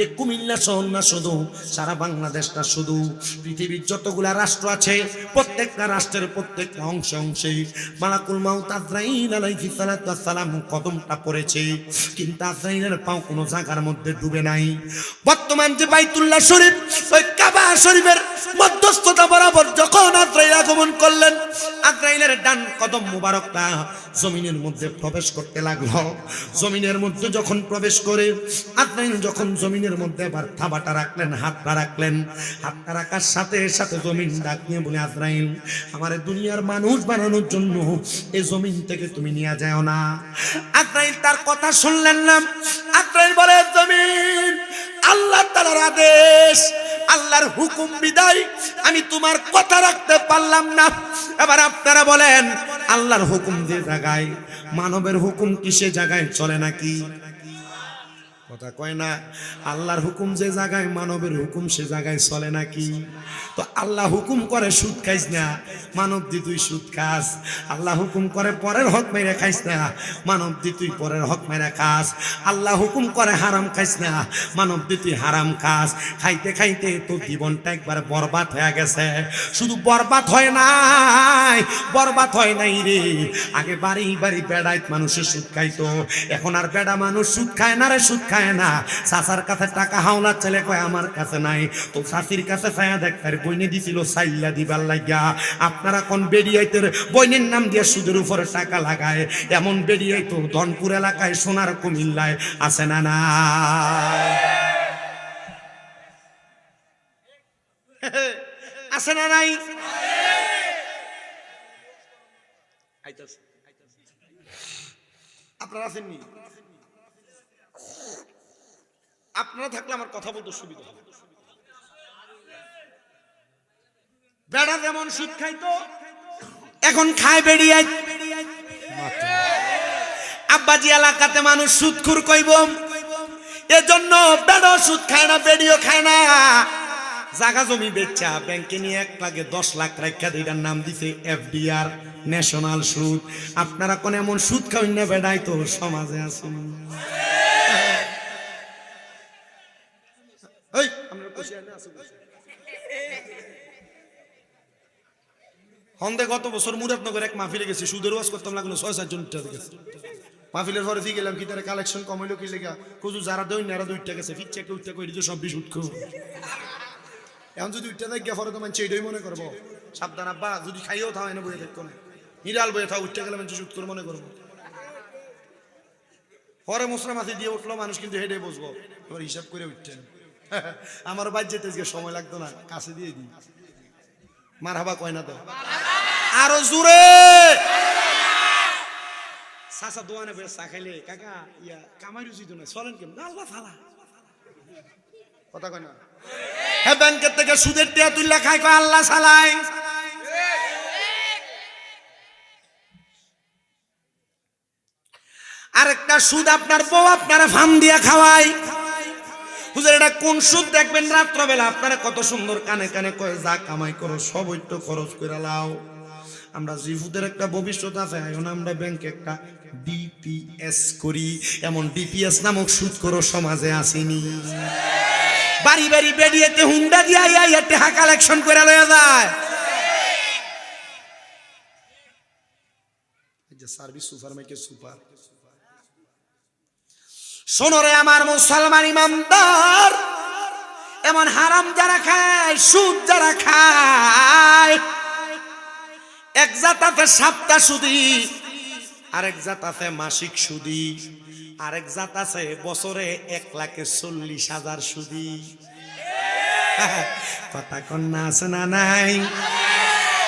এই কুমিল্লা শহর না শুধু, সারা বাংলাদেশটা শুধু, পৃথিবীর যতগুলা রাষ্ট্র আছে প্রত্যেকটা রাষ্ট্রের প্রত্যেকটা অংশে অংশে মালাকুল মাউত আজরাইল আলাইহিস সালাতু ওয়াস সালাম কদমটা পড়েছে, কিন্তু আজরাইলের পাও কোনো জায়গার মধ্যে ডুবে নাই। বর্তমান যে বাইতুল্লাহ শরীফ, ওই কাবা শরীফের মধ্যস্থতা বরাবর যখন আজরাইল আগমন করলেন, আজরাইলের ডান কদম মুবারকটা জমিনের মধ্যে প্রবেশ করতে লাগলো। জমিনের মধ্যে যখন প্রবেশ করে আজরাইল যখন জমিনের মধ্যে আবার থাবাটা রাখলেন, হাতটা রাখলেন, হাতটা রাখার সাথে সাথে জমিন ডাক নিয়ে বলে আজরাইল, আমারে দুনিয়ার মানুষ বানানোর জন্য এই জমিন থেকে তুমি নিয়ে যাও না। আজরাইল তার কথা শুনলেন না। আজরাইল বলে, জমিন আল্লাহ তাআলার আদেশ, আল্লাহর হুকুম বিদায় আমি তোমার কথা রাখতে পারলাম না। এবার আপনারা বলেন, আল্লাহর হুকুম যে জায়গায়, মানবের হুকুম কি সে জায়গায় চলে নাকি? কথা কয় না। আল্লাহর হুকুম যে জায়গায়, মানবের হুকুম সে জায়গায় চলে নাকি? তো আল্লাহ হুকুম করে সুদ খাইস না, মানব দি তুই সুদ খাস। আল্লাহ হুকুম করে পরের হক মেরে খাইস না, মানব দি তুই পরের হক মেরে খাস। আল্লাহ হুকুম করে হারাম খাইস না, মানব দি তুই হারাম খাস। খাইতে খাইতে তোর জীবনটা একবার বরবাদ হয়ে গেছে। শুধু বরবাদ হয় নাই, বরবাদ হয় নাই রে। আগে বাড়ি বাড়ি বেড়াইত মানুষের সুদ খাইতো, এখন আর বেড়া মানুষ সুদ খায় না রে, সুদ খায় না। চাচার কাছে টাকা হাওলা ছেলে কয় আমার কাছে নাই, তো চাচির কাছে ছায়া দেখ তার বইনে দিছিল সাইল্লা দিবার লাগিয়া। আপনারা কোন বেরিয়াইতের বইনের নাম দিয়ে সুদের উপরে টাকা লাগায়, এমন বেরিয়াইতো ধনপুর এলাকায়, সোনার কুমিল্লায় আছে না? না আছে না নাই? আপনারা আছেননি? আপনারা থাকলে আমার কথা বলতে সুবিধা হবে। বেড়া যেমন সুদ খাইতো এখন খায় বেড়িয়ে। আব্বাজি এলাকাতে মানুষ সুদখুর কইব, এজন্য বেড়া সুদ খায় না, বেড়িও খায় না। জায়গা জমি বেচা ব্যাংকে নিয়ে 1 লাখে 10 লাখ রাখা, এটার নাম দিছে এফডিআর, ন্যাশনাল সুদ। আপনারা কোন এমন সুদ খাওয়েন না বেড়াই তো সমাজে আছেন। হন্দে গত বছর মুরাদনগর এক মাহফিলে গেছি, সুদের ওয়াজ করতাম, লাগলো 6-7 জন উঠতে গেছে। মাহফিলের পরে ফি গেলাম, কি তারা কালেকশন কমাইলো কি লেগা, কুজু যারা দইন এরা 2টা গেছে, ফিচ্ছে একটা উঠতে কই দিত সব 20 উঠকো। এখন যদি উঠতে দেখ গিয়া পরে তো মানছে এটাই মনে করবো সাবধান আব্বা, যদি খাইও থাও এনে বইয়ে দেখো না, হিরাল বইয়ে থাও, উঠতে গেলে মানুষ শুট করে মনে করবো। পরে মশলা মাছি দিয়ে উঠলো মানুষ, কিন্তু হেডে বসবো, এবার হিসাব করে উঠতেন আমার বাড়ি যেতে সময় লাগতো না, কাছে দিয়ে দিই। মারহাবা কয় না তো? আরো জোরে। চাচা দোয়ানে বসে চা খাইলে কাকা ইয়া কামাই উচিত না, চলেন কেমন আল্লাহ ফালা কথা কয় না। হ্যাঁ, ব্যাংকের থেকে সুদের টিয়া তুললে খাই কয় আল্লাহ সালাই। আরেকটা সুদ আপনার বউ আপনারা ফার্ম দিয়ে খাওয়াই। হুজুর এটা কোন সুদ? দেখবেন রাত্রবেলা আপনারা কত সুন্দর কানে কানে কয় যা কামাই করো সব একটু খরচ করে লাও। আমরা জিফুদের একটা ভবিষ্যৎ আছে, এখন আমরা ব্যাংকে একটা ডিপিএস করি। এমন ডিপিএস নামক সুদ করো সমাজে আসেনি। বাড়ি বাড়ি বেরিয়েতে হুন্ডা দিয়া ইয়া টাকা কালেকশন করে লয়ে যায়। এই যে সার্ভিস সুপার মাইকে সুপার। শোনো রে আমার মুসলমান ইমানদার, এমন হারাম যারা খায়, সুদ যারা খায়, এক জাত আছে সাপ্তাহ সুদি, আরেক জাত আছে মাসিক সুদি, আরেক জাত আছে বছরে 1,40,000 সুদি। কথা কন্যা আছে না নাই?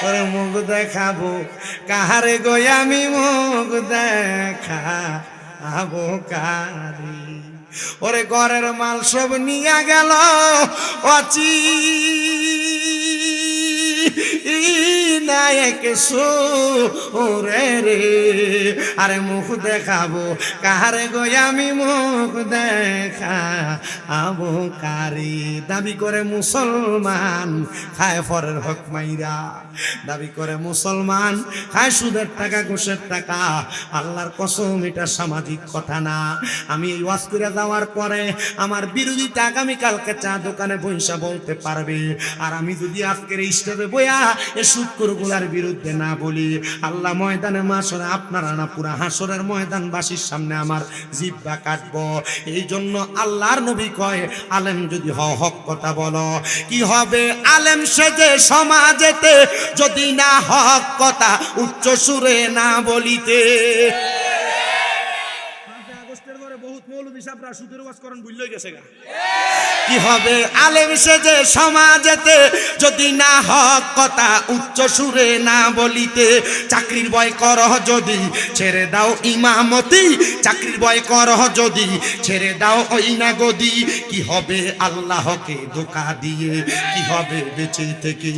ওরে মুখ দেখাবো কাহারে গো আমি মুখ দেখাবো কারি। ওরে ঘরের মাল সব নিয়ে গেল অচি নায়ক সোরে রে। আরে মুখ দেখাবো কাহারে গো আমি মুখ দেখাবো কারি। দাবি করে মুসলমান খায় ফরের হক মাইরা, দাবি করে মুসলমান খায় সুদের টাকা ঘুষের টাকা। আল্লাহর কসম এটা সামাজিক কথা না। আমি এই ওয়াজ করে যাওয়ার পরে আমার বিরোধিতা আগামীকালকে চা দোকানে বইসা বলতে পারবে। আর আমি যদি আজকের স্টেজে বইয়া এ সুদখোরগুলার বিরুদ্ধে না বলি, আল্লাহ ময়দানে মাশরে আপনারা না পুরা হাসরের ময়দানবাসীর সামনে আমার জিহ্বা কাটবো। এই জন্য আল্লাহর নবী কয় আলেম যদি হক কথা বলো, কি হবে আলেম সেজে সমাজেতে যদি না হক কথা উচ্চ সুরে না বলিতে। কি হবে আলেম সেজে সমাজেতে যদি না হক কথা উচ্চ সুরে না বলিতে। চাকরির ভয় করহ যদি ছেড়ে দাও ইমামতি, চাকরির ভয় করহ যদি ছেড়ে দাও ওই না গদি। কি হবে আল্লাহকে ধোঁকা দিয়ে, কি হবে বেঁচে থেকে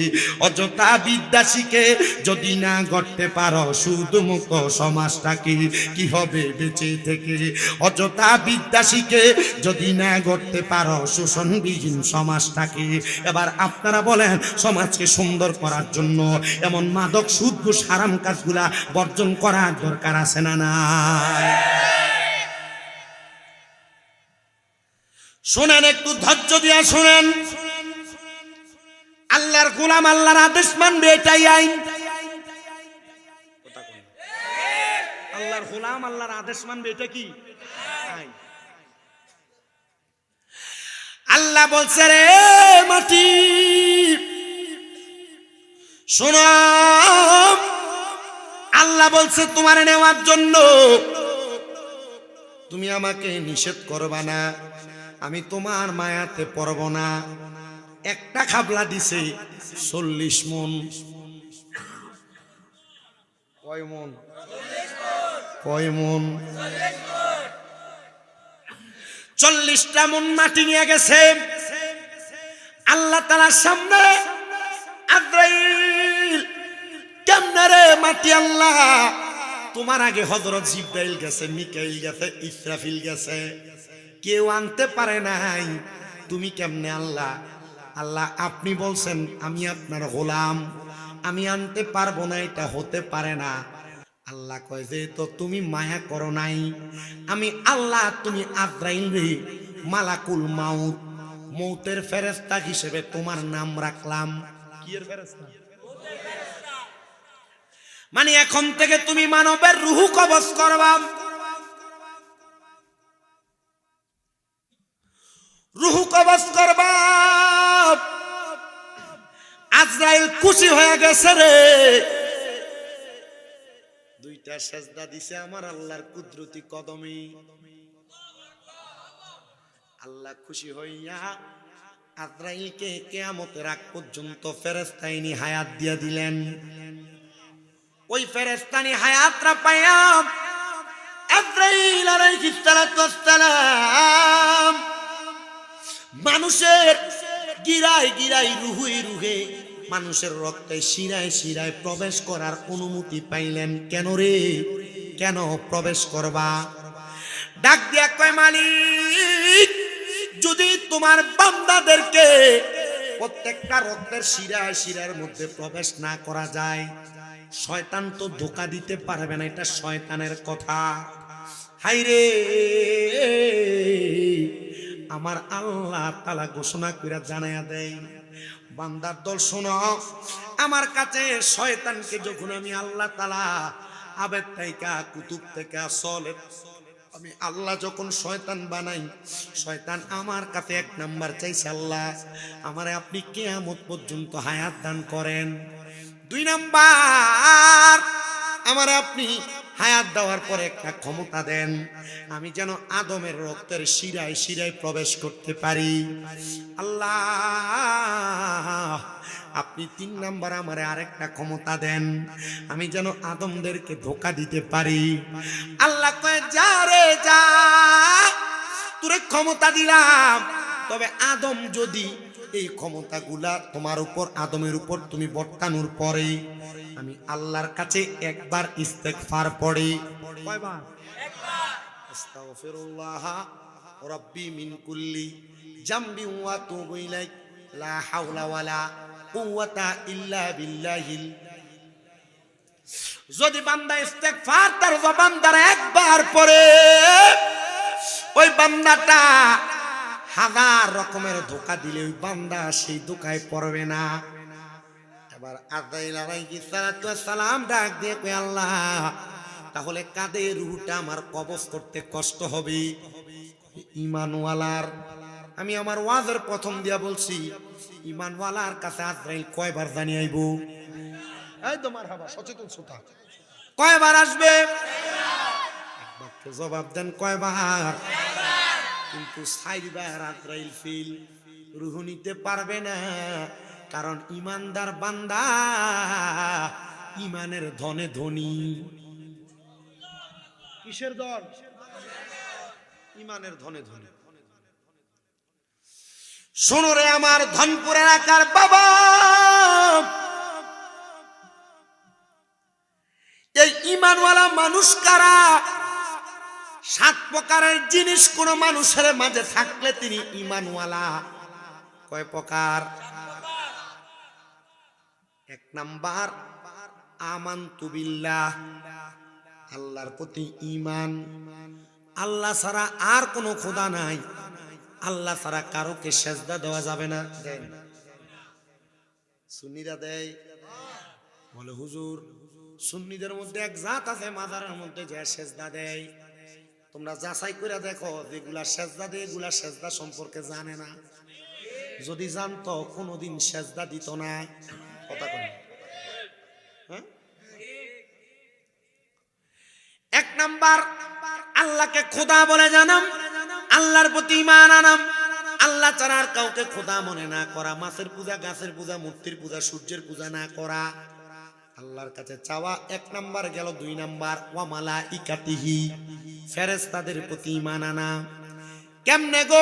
অযথা বিদ্যা শিখে যদি না গড়তে পারো সুদমুক্ত সমাজটাকে। কি হবে বেঁচে থেকে অযথা বিদ্যা শিখে যদি না গড়তে পারো শোষণবিহীন সমাজটাকে। এবার আপনারা বলেন সমাজকে সুন্দর করার জন্য এমন মাদক সুদ ঘুষ হারাম কাজগুলা বর্জন করার দরকার আছে না নাই? শুনেন, একটু ধৈর্য দিয়া শুনেন। আল্লাহর গোলাম আল্লাহর আদেশ মানবে, এটাই আইন। আল্লাহর গোলাম আল্লাহর আদেশ মানবে, এটা কি আইন? আল্লাহ বলছে রে মাটি শোনো, আল্লাহ বলছে তোমার নেওয়ার জন্য তুমি আমাকে নিষেধ করবা না, আমি তোমার মায়াতে পড়ব না। একটা খাবলা দিছে 40 মন। কয় মন? কয় মন? 40টা মন মাটি নিয়ে গেছে আল্লাহ তাআলার সামনে। আজরাইল কেমনে রে মাটি? আল্লাহ তোমার আগে হযরত জিবরাইল গেছে, মিকাইল গেছে, ইসরাফিল গেছে, কেউ আনতে পারে নাই, তুমি কেমনে আল্লাহ? আল্লাহ আপনি বলছেন আমি আপনার গোলাম, আমি আনতে পারবো না, এটা হতে পারে না। আল্লাহ কয় যে তো তুমি মায়া করো নাই, আমি আল্লাহ তুমি আজরাইল রে মালাকুল মাউত মৌতের ফেরেশতা হিসেবে তোমার নাম রাখলাম। কি এর ফেরেশতা? মানে এখন থেকে তুমি মানবের রূহ কবজ করবা, রূহ কবজ করবা। আজরাইল খুশি হয়ে গেছে রে, দুইটা সেজদা দিছে আমার আল্লাহর কুদরতি কদমে। আল্লাহ খুশি হইয়া আজরাইলকে কিয়ামতের আগ পর্যন্ত ফেরেশতাইনি হায়াত দিয়া দিলেন। ওই ফেরেশতানি হায়াতরা পাইয়া আজরাইল আলাইহিস সালাতু ওয়াস সালাম মানুষের গিরায় গিরায় রুহে রুহে মানুষের রক্তে শিরায় শিরায় প্রবেশ করার অনুমতি পাইলেন। কেন রে, কেন প্রবেশ করবা? ডাক দিয়া কয়, মালিক, যদি তোমার বান্দাদেরকে প্রত্যেকটা রক্তের শিরায় শিরার মধ্যে প্রবেশ না করা যায়, শয়তান তো ধোঁকা দিতে পারবে না, এটা শয়তানের কথা। হাইরে, আমার আল্লাহ তাআলা ঘোষণা কইরা জানায়া দেয়, বান্দার দল শোনো, আমার কাছে শয়তানকে যখন আমি আল্লাহ তাআলা আবেদ থেকে কুতুব থেকে আসলে আমি আল্লাহ যখন শয়তান বানাই, শয়তান আমার কাছে এক নাম্বার চাইছে, আল্লাহ আমারে আপনি কিয়ামত পর্যন্ত হায়াত দান করেন। 2 নাম্বার, আমারে আপনি হায়াত দেওয়ার পরে একটা ক্ষমতা দেন, আমি যেন আদমের রক্তের শিরায় শিরায় প্রবেশ করতে পারি। আল্লাহ আপনি 3 নাম্বার আমারে আরেকটা ক্ষমতা দেন, আমি যেন আদমদেরকে ধোঁকা দিতে পারি। আল্লাহ কয়, যা রে যা, তোরে ক্ষমতা দিলাম, তবে আদম যদি এই ক্ষমতাগুলা তোমার উপর, আদমের উপর তুমি বর্তানোর পরে আমি আল্লাহর কাছে একবার ইস্তেগফার পড়ি। কয়বার? একবার। আস্তাগফিরুল্লাহ রাব্বি মিন কুল্লি জামবি ওয়া তুবু ইলাইহি লা হাওলা ওয়ালা কুওয়াতা ইল্লা বিল্লাহিল। যদি বান্দা ইস্তেগফার তার জবান দ্বারা একবার পড়ে, ওই বান্দাটা 1000 রকমের ধোঁকা দিলে ওই বান্দা সেই ধোঁকায় পড়বে না। এবার আজরাইল আলাইহিস সালাতু ওয়াস সালাম ডাক দিয়ে কয়, আল্লাহ তাহলে কাদের রূহটা আমার কবজ করতে কষ্ট হবে? ঈমানওয়ালার, আমি আমার ওয়াজের প্রথম দিয়া বলছি, ঈমানওয়ালার কাছে আজরাইল কয়বার জানি আইব? এই তো মারহাবা, সচেতন শ্রোতা, কয়বার আসবে? একবার। জবাব দেন, কয়বার? কিন্তু 4 বার আজরাইল ফিল রূহ নিতে পারবে না, কারণ ইমানদার বান্দা ইমানের ধনে ধনী। কিসের ধন? ইমানের ধনে ধনী। শোনো রে আমার ধনপুর এলাকার বাবা, এই ইমানওয়ালা মানুষ কারা? 7 প্রকারের জিনিস কোন মানুষের মাঝে থাকলে তিনি ইমানওয়ালা। কয় প্রকার? 1 নাম্বার, আমানতু বিল্লাহ, আল্লাহর প্রতি ঈমান। আল্লাহ ছাড়া আর কোনো খোদা নাই, আল্লাহ ছাড়া কারোকে সেজদা দেওয়া যাবে না। দেন সুন্নিরা দেয়, বলে হুজুর সুন্নিদের মধ্যে এক জাত আছে মাজারের মধ্যে যে সেজদা দেয়। তোমরা যাচাই করে দেখো, যেগুলা সেজদা দেয় এগুলা সেজদা সম্পর্কে জানে না। যদি জানতো কোনোদিন সেজদা দিত না। কথা কই, হ্যাঁ? 1 নাম্বার, আল্লাহকে খোদা বলে জানাম, আল্লাহর প্রতি ঈমান আনাম, আল্লাহ ছাড়া আর কাউকে খোদা মনে না করা, মাছের পূজা, গাছের পূজা, মূর্তির পূজা, সূর্যের পূজা না করা, আল্লাহর কাছে চাওয়া 1 নাম্বার গেল। 2 নাম্বার, ওয়া মালাইকাতিহি, ফেরেশতাদের প্রতি ঈমান আনা। কেমনে গো?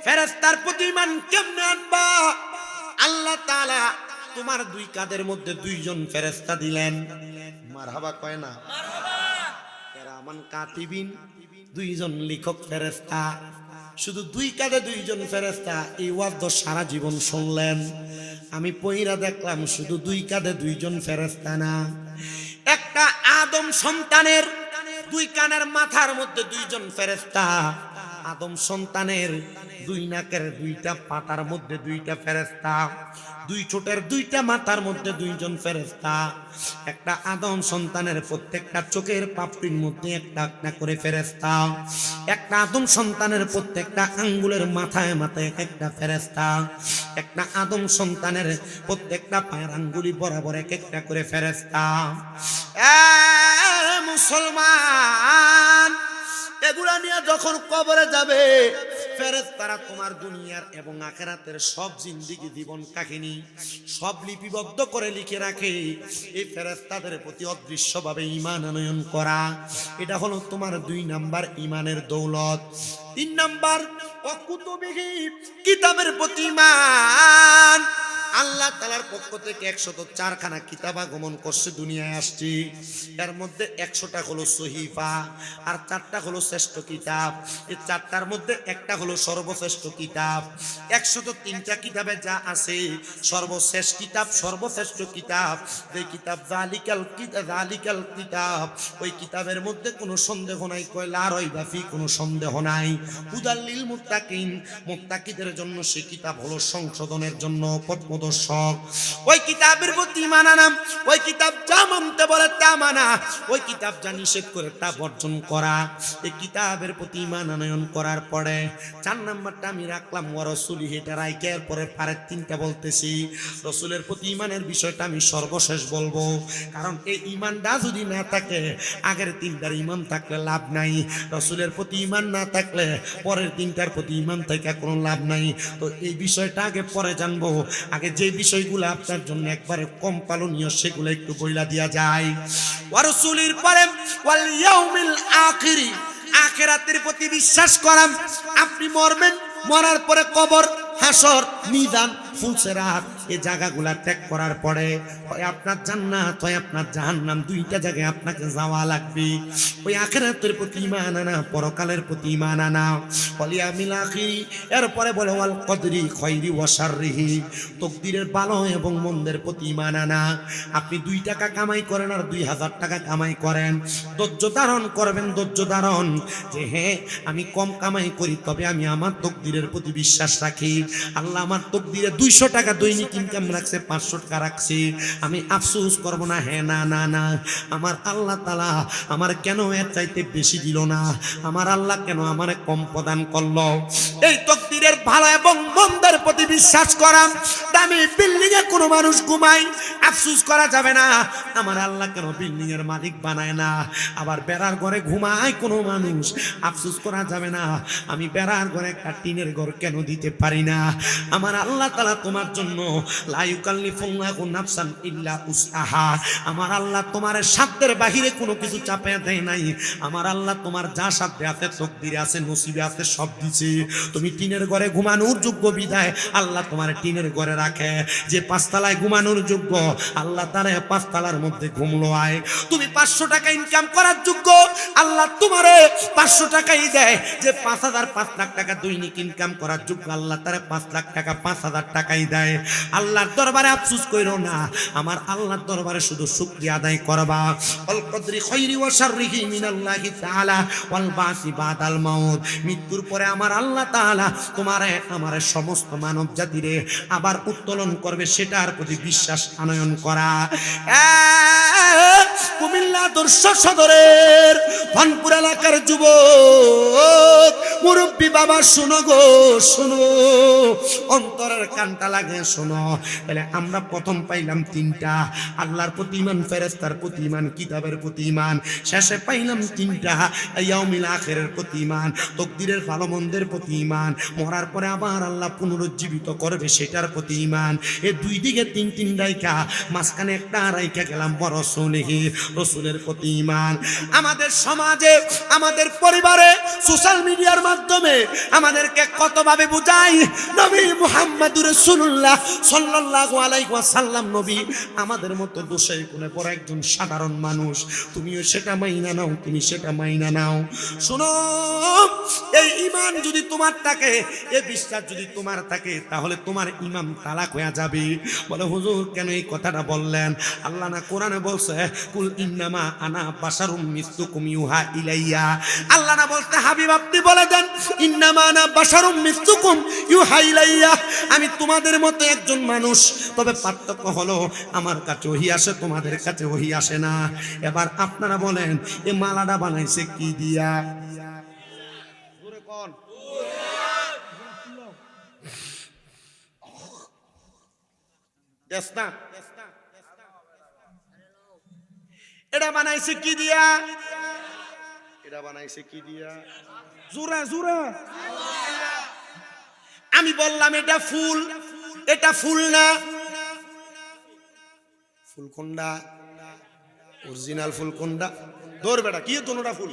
ফেরেশতার প্রতি ঈমান কেমনে আনবা? আল্লাহ তাআলা তোমার 2 কাঁধের মধ্যে 2 জন ফেরেশতা দিলেন। মারহাবা কয় না? মারহাবা। কিরামান কাতিবিন, 2 জন লিখক ফেরেশতা। শুধু 2 কাঁধে 2 জন ফেরেশতা, এই ওয়াজ তো সারা জীবন শুনলেন। আমি পয়রা দেখলাম শুধু 2 কাঁধে 2 জন ফেরেশতা না, একটা আদম সন্তানের 2 কানের মাথার মধ্যে 2 জন ফেরেশতা, আদম সন্তানের 2 নাকের 2টা পাতার মধ্যে 2টা ফেরেশতা, 2 ঠোঁটের 2টা মাথার মধ্যে 2 জন ফেরেশতা, একটা আদম সন্তানের প্রত্যেকটা চোখের পাপড়ির মধ্যে একটা একটা করে ফেরেশতা, একটা আদম সন্তানের প্রত্যেকটা আঙ্গুলের মাথায় মাথায় একটা ফেরেশতা, একটা আদম সন্তানের প্রত্যেকটা পায়ের আঙ্গুলি বরাবর এক একটা করে ফেরেশতা। মুসলমান, এগুলা নিয়ে যখন কবরে যাবে ফেরেশতারা তোমার দুনিয়ার এবং আখিরাতের সব জিন্দেগি জীবন কাহিনী সব লিপিবদ্ধ করে লিখে রাখে। এই ফেরেশতাদের প্রতি অদৃশ্যভাবে ঈমান আনয়ন করা, এটা হলো তোমার 2 নাম্বার ঈমানের দৌলত। 3 নাম্বার ওয়াকুতুবিহি, কিতাবের প্রতি ঈমান। আল্লাহ তাআলার পক্ষ থেকে 104 খানা কিতাব আগমন করছে, দুনিয়ায় আসছে। এর মধ্যে 100টা হলো সহিফা, আর 4টা হলো শ্রেষ্ঠ কিতাব। এই 4টার মধ্যে একটা হলো সর্বশ্রেষ্ঠ কিতাব। 103টা কিতাবে যা আছে, সর্বশেষ কিতাব, সর্বশ্রেষ্ঠ কিতাব যে কিতাব, যালিকাল কিতাব, ওই কিতাবের মধ্যে কোনো সন্দেহ নাই। কয় লা রাইবা ফি, কোনো সন্দেহ নাই। হুদাল লিল মুত্তাকিন, মুত্তাকিদের জন্য সেই কিতাব হলো সংশোধনের জন্য পথপ্রদর্শক। ওই কিতাবের প্রতি ঈমান আনাম। ওই কিতাব যা মানতে বলে তা মানা, ওই কিতাব যা নিষেধ করে তা বর্জন করা। এই কিতাবের প্রতি ঈমান আনয়ন করার পরে 4 নাম্বারটা আমি রাখলাম ওয়া রাসূলিহি, এটা রাইখে এরপরে পারে 3টা বলতেছি। রাসূলের প্রতি ঈমানের বিষয়টা আমি সর্বশেষ বলবো, কারণ এই ঈমানটা যদি না থাকে, আগের 3টার ঈমান থাকলে লাভ নাই। রাসূলের প্রতি ঈমান না থাকলে পরের 3টার প্রতি ঈমান থেকে কোনো লাভ নাই। তো এই বিষয়টা আগে পরে জানবো। আগে যে বিষয়গুলো আপনার জন্য একবারে কম পালনীয়, সেগুলো একটু বইলা দিয়া যায়। ওয়া রাসূলির পরে ওয়াল ইয়াউমিল আখিরি, আখিরাতের প্রতি বিশ্বাস করাম। আপনি মরবেন, মরার পরে কবর, হাসর, মিজান, ফুলসেরাত, এই জায়গাগুলা ত্যাগ করার পরে হয় আপনার জান্নাত হয় আপনার জাহান্নাম, 2টা জায়গায় আপনাকে যাওয়া লাগবে। ওই আখিরাতের প্রতি ঈমান আনা, পরকালের প্রতি ঈমান আনা। ওয়ালিয়াউমিল আখির, এরপরে বলে ওয়াল কদরি খায়রি ওয়া শাররিহি, তকদিরের ভালো এবং মন্দের প্রতি ঈমান আনা। আপনি 2 টাকা কামাই করেন আর 2000 টাকা কামাই করেন, ধৈর্য ধারণ করবেন, ধৈর্য ধারণ যে হ্যাঁ আমি কম কামাই করি, তবে আমি আমার তকদিরের প্রতি বিশ্বাস রাখি। আল্লাহ আমার তকদিরে 200 টাকা দৈনিক ইনকাম রাখছে, 500 টাকা রাখছে, আমি আফসোস করব না। হ্যাঁ, না না না, আমার আল্লাহ তাআলা আমার কেন এর চাইতে বেশি দিল না, আমার আল্লাহ কেন আমারে কম প্রদান করলো। এই তকদিরের ভালো এবং মন্দের প্রতি বিশ্বাস করা। দামি বিল্ডিং এ কোনো মানুষ ঘুমায়, আফসোস করা যাবে না আমার আল্লাহ কেন বিল্ডিং এর মালিক বানায় না। আবার বেড়ার ঘরে ঘুমায় কোনো মানুষ, আফসোস করা যাবে না আমি বেড়ার ঘরে একটা টিনের ঘর কেন দিতে পারি না। আমার আল্লাহ তাআলা তোমার জন্য লা ইউকাল্লিফুল্লাহু নাফসান ইল্লা উসআহা, আমার আল্লাহ তোমার সাধ্যের বাহিরে কোনো কিছু চাপে দেয় নাই। আমার আল্লাহ তোমার যা সাধ্যে আছে, তকদিরে আছে, নসিবে আছে, সব দিছে। তুমি টিনের ঘরে ঘুমানোর যোগ্য বিধায় আল্লাহ তোমার টিনের ঘরে রাখে। যে 5 তলায় ঘুমানোর যোগ্য, আল্লাহ তারে 5 তলার মধ্যে ঘুমলো আয়। তুমি 500 টাকা ইনকাম করার যোগ্য, আল্লাহ তোমারে 500 টাকাই দেয়। যে 5 লাখ টাকা দৈনিক ইনকাম করার যোগ্য, আল্লাহ তারে 5 লাখ টাকা, 5000 টাকাই দেয়। আল্লাহর দরবারে আফসোস কইরো না, আমার আল্লাহর দরবারে শুধু শুকরিয়া আদায় করবা। আল কদরি খায়রি ওয়া শাররিহি মিনাল্লাহি তাআলা ওয়াল বাসি বাদাল মাউত, মৃত্যুর পরে আমার আল্লাহ তাআলা তোমারে আমারে সমস্ত মানব জাতিরে আবার উত্তোলন করবে, সেটার প্রতি বিশ্বাস আনয়ন করা। কুমিল্লা আদর্শ সদরের ভানপুর এলাকার যুবক মুরব্বী বাবা, শোনো গো শোনো, অন্তরের কানটা লাগে শোনো। তাহলে আমরা প্রথম পাইলাম 3টা, আল্লাহর প্রতি ঈমান, ফেরেশতার প্রতি ঈমান, কিতাবের প্রতি ঈমান। শেষে পাইলাম 3টা, ইয়াউমিল আখিরের প্রতি ঈমান, তকদিরের ভালো মন্দের প্রতি ঈমান, মরার পরে আবার আল্লাহ পুনরুজ্জীবিত করবে সেটার প্রতি ঈমান। এই 2 দিকে 3 রাইখা মাঝখানে একটা রাইখা গেলাম বড় রাসূলিহি, রাসূলের প্রতি ঈমান। আমাদের সমাজে, আমাদের পরিবারে, সোশ্যাল মিডিয়ার মাধ্যমে আমাদেরকে কতভাবে বুঝাই নবী মুহাম্মদুর রাসূলুল্লাহ সাল্লাল্লাহু আলাইহি ওয়াসাল্লাম নবী আমাদের মতো দোষে গুণে পড়া একজন সাধারণ মানুষ। তুমিও সেটা মাইনা নাও, তুমি সেটা মাইনা নাও। শোনো, এই ঈমান যদি তোমার থাকে, এই বিশ্বাস যদি তোমার থাকে, তাহলে তোমার ঈমান তালাক হয়ে যাবে। বলে হুজুর কেন এই কথাটা বললেন? আল্লাহ না কোরআনে বলছে কুল ইন্নামা আনা বাশারুম মিসলুকুম ইউহা ইলাইয়া। আল্লাহ না বলতে হাবিব আপনি বলে দেন ইন্নামা আনা বাশারুম মিসলুকুম ইউহা ইলাইয়া, আমি তোমাদের মতো একজন মানুষ, তবে পার্থক্য হলো আমার কাছে ওহী আসে, তোমাদের কাছে ওহী আসে না। এবার আপনারা বলেন এই মালাটা বানাইছে কি দিয়া? জোরে কোন? দেশনা এটা বানাইছে কি দিয়া? এটা বানাইছে কি দিয়া? জোরে জোরে আমি বললাম এটা ফুল, এটা ফুল না। ফুল কোনটা? অরিজিনাল ফুল কোনটা? ধর বেটা, কি দোনোটা ফুল?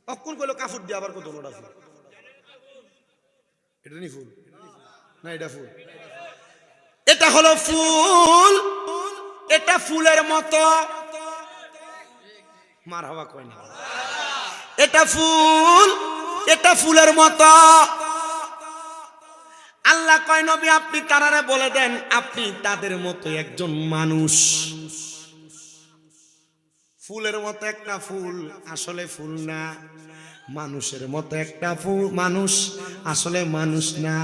কখন কইলো কাফুর দিয়ে, আবার কো দোনোটা ফুল? এটা নি ফুল না, এটা ফুল। এটা হলো ফুল, এটা ফুলের মতো। মার হাওয়া কয় না। এটা ফুল, এটা ফুলের মতো। আল্লাহ কয় নবী আপনি তারারে বলে দেন আপনি তাদের মতো একজন মানুষ। ফুলের মতো একটা ফুল আসলে ফুল না, মানুষের মতো একটা ফুল মানুষ আসলে মানুষ না।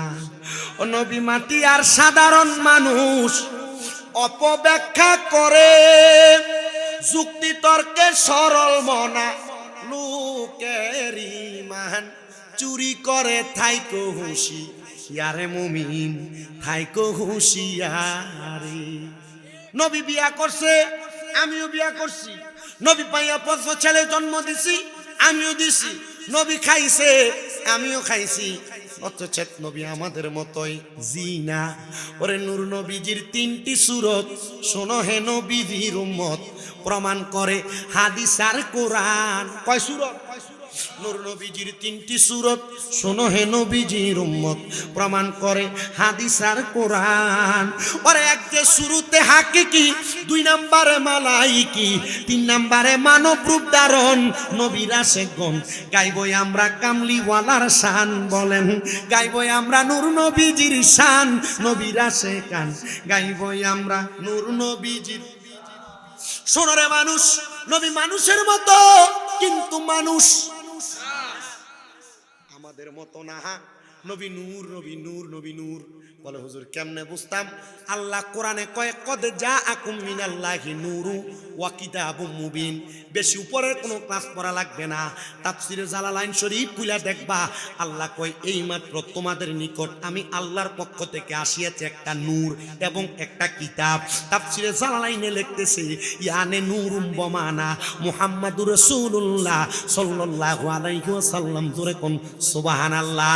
ও নবী মাটি আর সাধারণ মানুষ অপব্যাখ্যা করে, যুক্তি তর্কে সরল মনা লোকের ঈমান চুরি করে থাইকো হুঁশি ইয়ারে মুমিন থাইকো হুঁশিয়ারে। নবী বিয়া করছে, আমিও বিয়া করছি। নবী পাইয়া 5 ছেলে জন্ম দিছি, আমিও দিছি। নবী খাইছে, আমিও খাইছি। অথচ নবী আমাদের মতোই জিনা। ওরে নূর নবীজির 3টি সূরত শোনো হে নবীজির উম্মত, প্রমাণ করে হাদিস আর কোরআন। কয় সূরত? নূর নবীজির 3টি সূরত শোনো হে নবীজির উম্মত, প্রমাণ করে হাদিস আর কোরআন। ওরে এক যে শুরুতে হাকিকি, 2 নম্বরে মালাইকি, 3 নম্বরে মানব রূপ ধারণ নবীর আশেকগণ। গাইবই আমরা কামলিওয়ালার শান, বলেন গাইবই আমরা নূর নবীজির শান। নবীর আশেকান গাইবই আমরা নূর নবীজির। শোনো রে মানুষ, নবী মানুষের মতো কিন্তু মানুষ আমাদের মতো না। নবী নূর, নবী নূর, নবী নূর। বলে হুজুর কেমনে বুঝতাম? আল্লাহ কোরআনে কয় কদ জাআকুম মিনাল্লাহি নূরু ওয়া কিতাবুম মুবিন। বেশি উপরের কোনো ক্লাস পড়া লাগবে না, তাফসীরে জালালাইন শরীফ খুলে দেখবা। আল্লাহ কয় এইমাত্র তোমাদের নিকট আমি আল্লাহর পক্ষ থেকে আসিয়াছে একটা নূর এবং একটা কিতাব। তাফসীরে জালালাইনে লিখতেছে ইয়ানে নূরুম বমানা মুহাম্মাদুর রাসূলুল্লাহ সাল্লাল্লাহু আলাইহি ওয়াসাল্লাম। জোরে কোন সুবহানাল্লাহ।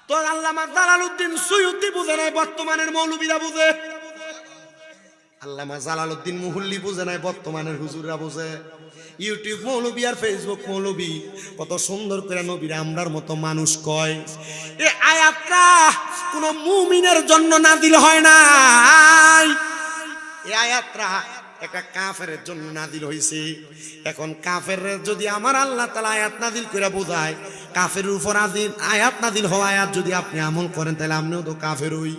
তো আল্লামা জালালউদ্দিন সুয়ুতি বুঝে নাই, বর্তমানের মৌলবীরা বুঝে। আল্লামা জালালউদ্দিন মুহুল্লি বুঝে নাই, বর্তমানের হুজুররা বুঝে। ইউটিউব মৌলবী আর ফেসবুক মৌলবী কত সুন্দর করে নবীর আমরার মতো মানুষ কয়। এই আয়াতটা কোন মুমিনের জন্য নাযিল হয় নাই, এই আয়াতটা একটা কাফেরের জন্য নাযিল হইছে। এখন কাফেররা যদি আমার আল্লাহ তাআলা আয়াত নাযিল করে বোঝায়, কাফেরের উপর আয়াত নাযিল হওয়া আয়াত যদি আপনি আমল করেন তাহলে আপনিও তো কাফের হই।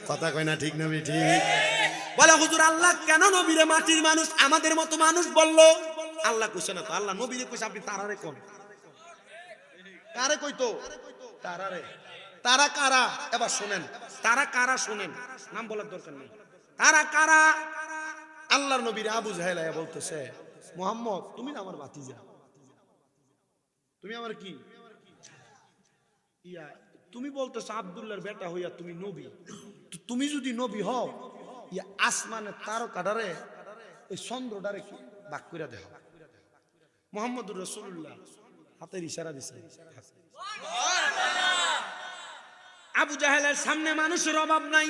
কথা কয় না, ঠিক না ঠিক? বলে হুজুর আল্লাহ কেন নবীরে মাটির মানুষ আমাদের মতো মানুষ বললো? আল্লাহ কইছে না তো, আল্লাহ নবীরে কইছে। আপনি তারারে কোন কারে কইতো? তারারে। তারা কারা এবার শুনেন, তারা কারা শুনেন, নাম বলার দরকার নেই। তারা কারা? আল্লাহর নবীর আবু জাহেল বলতেছে মুহাম্মদ তুমি না আমার ভাতিজা, তুমি আমার কি ইয়া, তুমি বলতেছ আব্দুল্লাহর বেটা হইয়া তুমি নবী। তুমি যদি নবী হও, ইয়া আসমানের তারকাটারে ওই চন্দ্রটারে কি বাক কইরা দেও। মুহাম্মদুর রাসূলুল্লাহ হাতের ইশারা দিছে। আবু জাহেলের সামনে মানুষের অভাব নাই।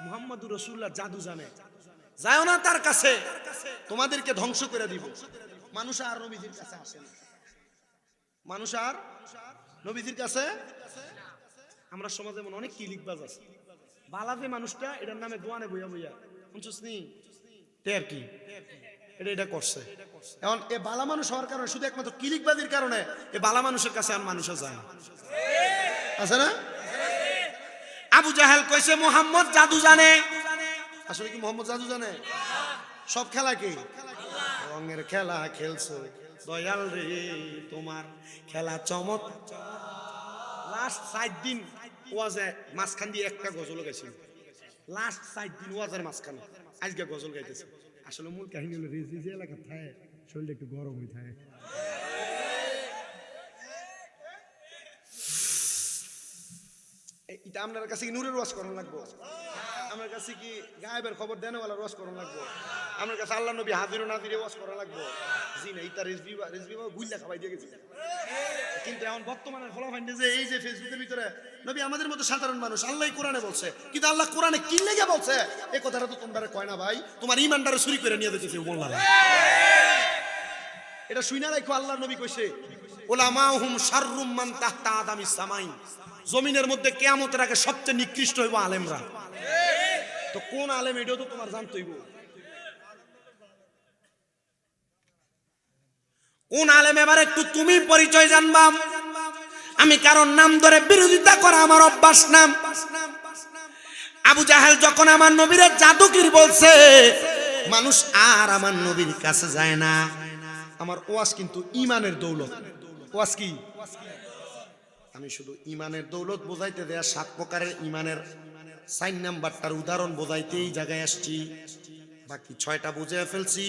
মুহাম্মদুর রাসূলুল্লাহ জাদু জানে, যাও না তার কাছে, তোমাদেরকে ধ্বংস করে দিব। মানুষ আর নবীজির কাছে আসে না, মানুষ আর নবীজির কাছে। আমরা সমাজে এমন অনেক কিলিকবাজ আছে। বালা যে মানুষটা এটার নামে দোয়ানে বইয়া বইয়া শুনছস নি টের কি এটা করছে। এখন এ বালা মানুষ হওয়ার কারণে, শুধু একমাত্র কিলিকবাজির কারণে এ বালা মানুষের কাছে আর মানুষও যায় না, আছে না? আবু জাহেল কইছে মুহাম্মদ জাদু জানে। আসলে কি মুহাম্মদ জাদু জানে? সব খেলা কি রঙের খেলা খেলছো দয়াল রে, তোমার খেলা চমক। লাস্ট 4 দিন ওয়াজে মাঝখান দিয়ে একটা গজল গাইছিল। লাস্ট 4 দিন ওয়াজের মাঝখানে আজকে গজল গাইতেছে। আসলে মূল কাহিনী হলো রেজি যে এলাকা থাকে শরীরটা একটু গরম হয়ে থাকে। এটা আপনার কাছে কি নূরের ওয়াজ করানো লাগবো? আমার কাছে কি গায়েবের খবর দেনওয়ালা ওয়াজ করানো লাগবো? আমার কাছে আল্লাহ নবী হাজির নাজির ওয়াজ করা লাগবো? জি না, এটা রেজবি বাবা গুইলা খাওয়াই দিয়ে গেছে। কিন্তু এখন বর্তমানে ফলো ফাইন্ডে যে এই যে ফেসবুকের ভিতরে নবী আমাদের মতো সাধারণ মানুষ, আল্লাহ কোরআনে বলছে, কিন্তু আল্লাহ কোরআনে কি লেগে বলছে এই কথাটা তো তোমরা কয় না ভাই, তোমার ইমানদারে চুরি করে নিয়ে দিতেছে বললা না। এটা শুই না রাখো, আল্লাহর নবী কইছে উলামাহুম শাররুম মান তাহতা আদামিস সামাই, জমিনের মধ্যে কিয়ামতের আগে সবচেয়ে নিকৃষ্ট হইব আলেমরা। তো কোন আলেম এটাও তো তোমার জানতে হইব। কোন আলেম এবার একটু তুমি পরিচয় জানবা। আমি কারণ নাম ধরে বিরোধিতা করা আমার অভ্যাস নাম। আবু জাহেল যখন আমার নবীর জাদুকর বলছে, মানুষ আর আমার নবীর কাছে যায় না। আমার ওয়াজ কিন্তু ইমানের দৌলত। ওয়াজ কি? আমি শুধু ইমানের দৌলত বোঝাইতে দেয়া 7 প্রকারের ইমানের 4 নাম্বারটার উদাহরণ বোঝাইতে এই জায়গায় আসছি। বাকি 6টা বুঝে ফেলছি,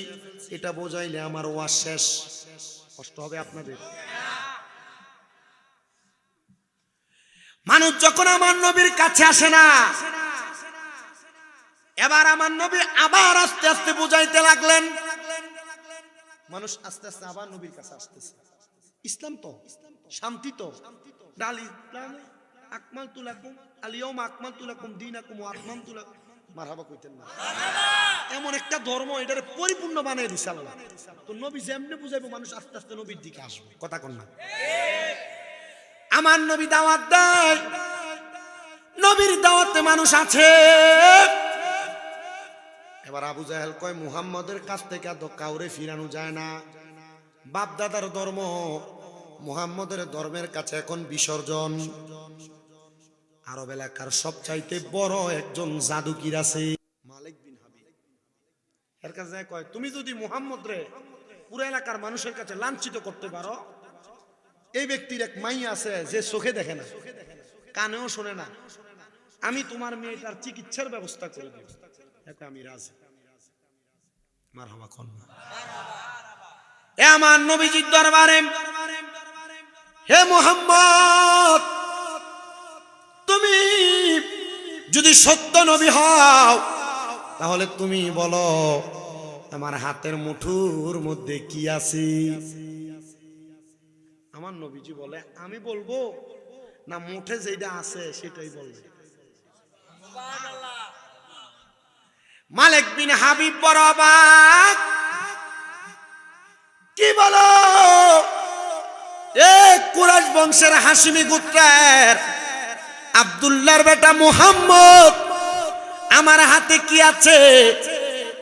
এটা বোঝাইলে আমার ওয়াজ শেষ। কষ্ট হবে আপনাদের। মানুষ যখন আমার নবীর কাছে আসে না, এবার আমার নবী আবার আস্তে আস্তে বুঝাইতে লাগলেন। মানুষ আস্তে আস্তে আবার নবীর কাছে আসতেছে। ইসলাম তো শান্তি, তো আকমালতু লাকুম আল-ইয়াওমা আকমালতু লাকুম দীনাকুম ওয়া আতমামতু লাকুম, মারহাবা কইতেন না? এমন একটা ধর্ম, এটার পরিপূর্ণ বানিয়ে দিছে আল্লাহ। তো নবী যেমনে বুঝাইবো, মানুষ আস্তে আস্তে নবীর দিকে আসবে। কথা কন না? আমার নবী দাওয়াত দেয়, নবীর দাওয়াতে মানুষ আছে। এবার আবু জাহেল কয়, মুহাম্মদের কাছ থেকে তো কাউরে ফিরানো যায় না। বাপ দাদার ধর্ম মুহাম্মদের ধর্মের কাছে এখন বিসর্জন। আরব এলাকার সবচাইতে বড় একজন জাদুকির আছে, মালিক বিন হাবিব। এর কাছে কয়, তুমি যদি মুহাম্মদ রে পুরো এলাকার মানুষের কাছে লাঞ্ছিত করতে পারো, এই ব্যক্তির এক মাইয়া আছে যে চোখে দেখে না, কানেও শোনে না, আমি তোমার মেয়েটার চিকিৎসার ব্যবস্থা করে দেব। এটা আমি রাজি। মারহাবা কোন না? এ আমার নবীজির দরবারে, হে মুহাম্মদ, তুমি যদি সত্য নবী হও তাহলে তুমি বলো আমার হাতের মুঠোর মধ্যে কি আছে। আমার নবীজি বলে, আমি বলবো না মুঠে যেটা আছে সেটাই বলবে। মালিক বিন হাবিব বড় অবাক, কি বলো? এ কুরাইশ বংশের হাশিমি গোত্রের আব্দুল্লাহর বেটা মুহাম্মদ, আমার হাতে কি আছে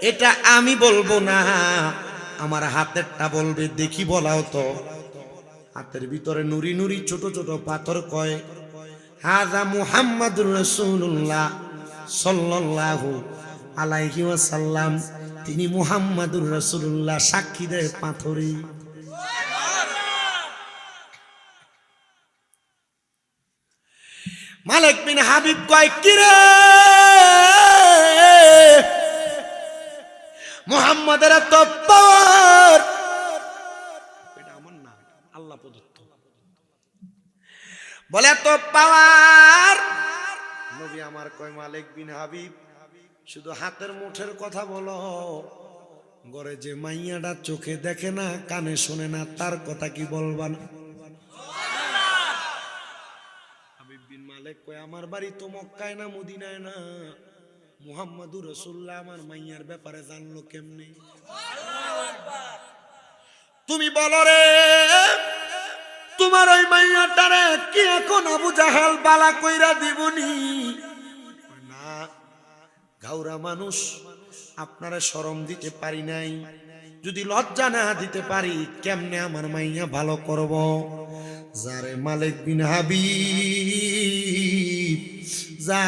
এটা আমি বলবো না, আমার হাতেরটা বলবে। দেখি বলাও তো। হাতের ভিতরে নুরি নুরি ছোট ছোট পাথর কয়, হাযা মুহাম্মাদুর রাসূলুল্লাহ সাল্লাল্লাহু আলাইহি ওয়াসাল্লাম, তিনি মুহাম্মাদুর রাসূলুল্লাহ। সাক্ষী দেয় পাথরে। মালিক বিন হাবিব কয়, কি রে মুহাম্মাদের তো পাওয়ার, এটা আমার না, আল্লাহ প্রদত্ত। বলে তো পাওয়ার। নবী আমার কয়, মালিক বিন হাবিব শুধু হাতের মুঠের কথা বলো, ঘরে যে মাইয়াটা চোখে দেখে না, কানে শোনে না, তার কথা কি বলবা না? হাবিব বিন মালিক কয়, আমার বাড়ি তো মক্কায় না মদিনায় না, মুহাম্মাদুর রাসূলুল্লাহ আমার মাইয়ার ব্যাপারে জানলো কেমনে? তুমি বলো রে, তোমার ওই মাইয়াটারে কি এখন আবু জাহেল বালা কইরা দিবনি? না, গাউরা মানুষ, আপনারা শরম দিতে পারি নাই। যদি লজ্জা না দিতে পারি, কেমনে আমার মাইয়া ভালো করব? যারে মালিক বিন হাবিব, যা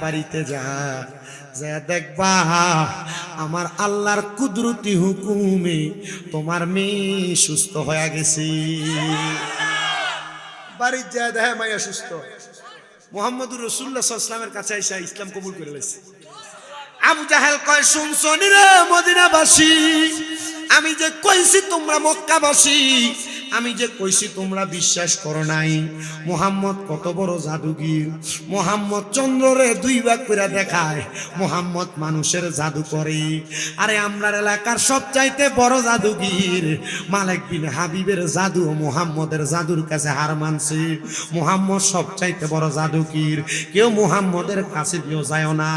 বাড়িতে যা, যা দেখবা আমার আল্লাহর কুদরতি হুকুমে তোমার মেয়ে সুস্থ হয়ে গেছে। বাড়ির যা দেখে মাইয়া সুস্থ। মুহাম্মদুর রাসূলুল্লাহ সাল্লাল্লাহু আলাইহি ওয়াসাল্লামের কাছে আইসা ইসলাম কবুল করে লাইছে। আবু জাহেল কয়, শুনছনি রে মদিনাবাসী, আমি যে কইছি তোমরা মক্কাবাসী, আমি যে কইছি তোমরা বিশ্বাস করো নাই। মুহাম্মদ কত বড় জাদুগির, মুহাম্মদ চন্দ্ররে দুই ভাগ করে দেখায়, মুহাম্মদ মানুষের জাদু করে। আরে আমরার এলাকার সবচাইতে বড় জাদুগির মালিক বিন হাবিবের জাদু মুহাম্মদের জাদুর কাছে হার মানছে। মুহাম্মদ সবচাইতে বড় জাদুগির, কেউ মুহাম্মদের কাছে দিও যায় না,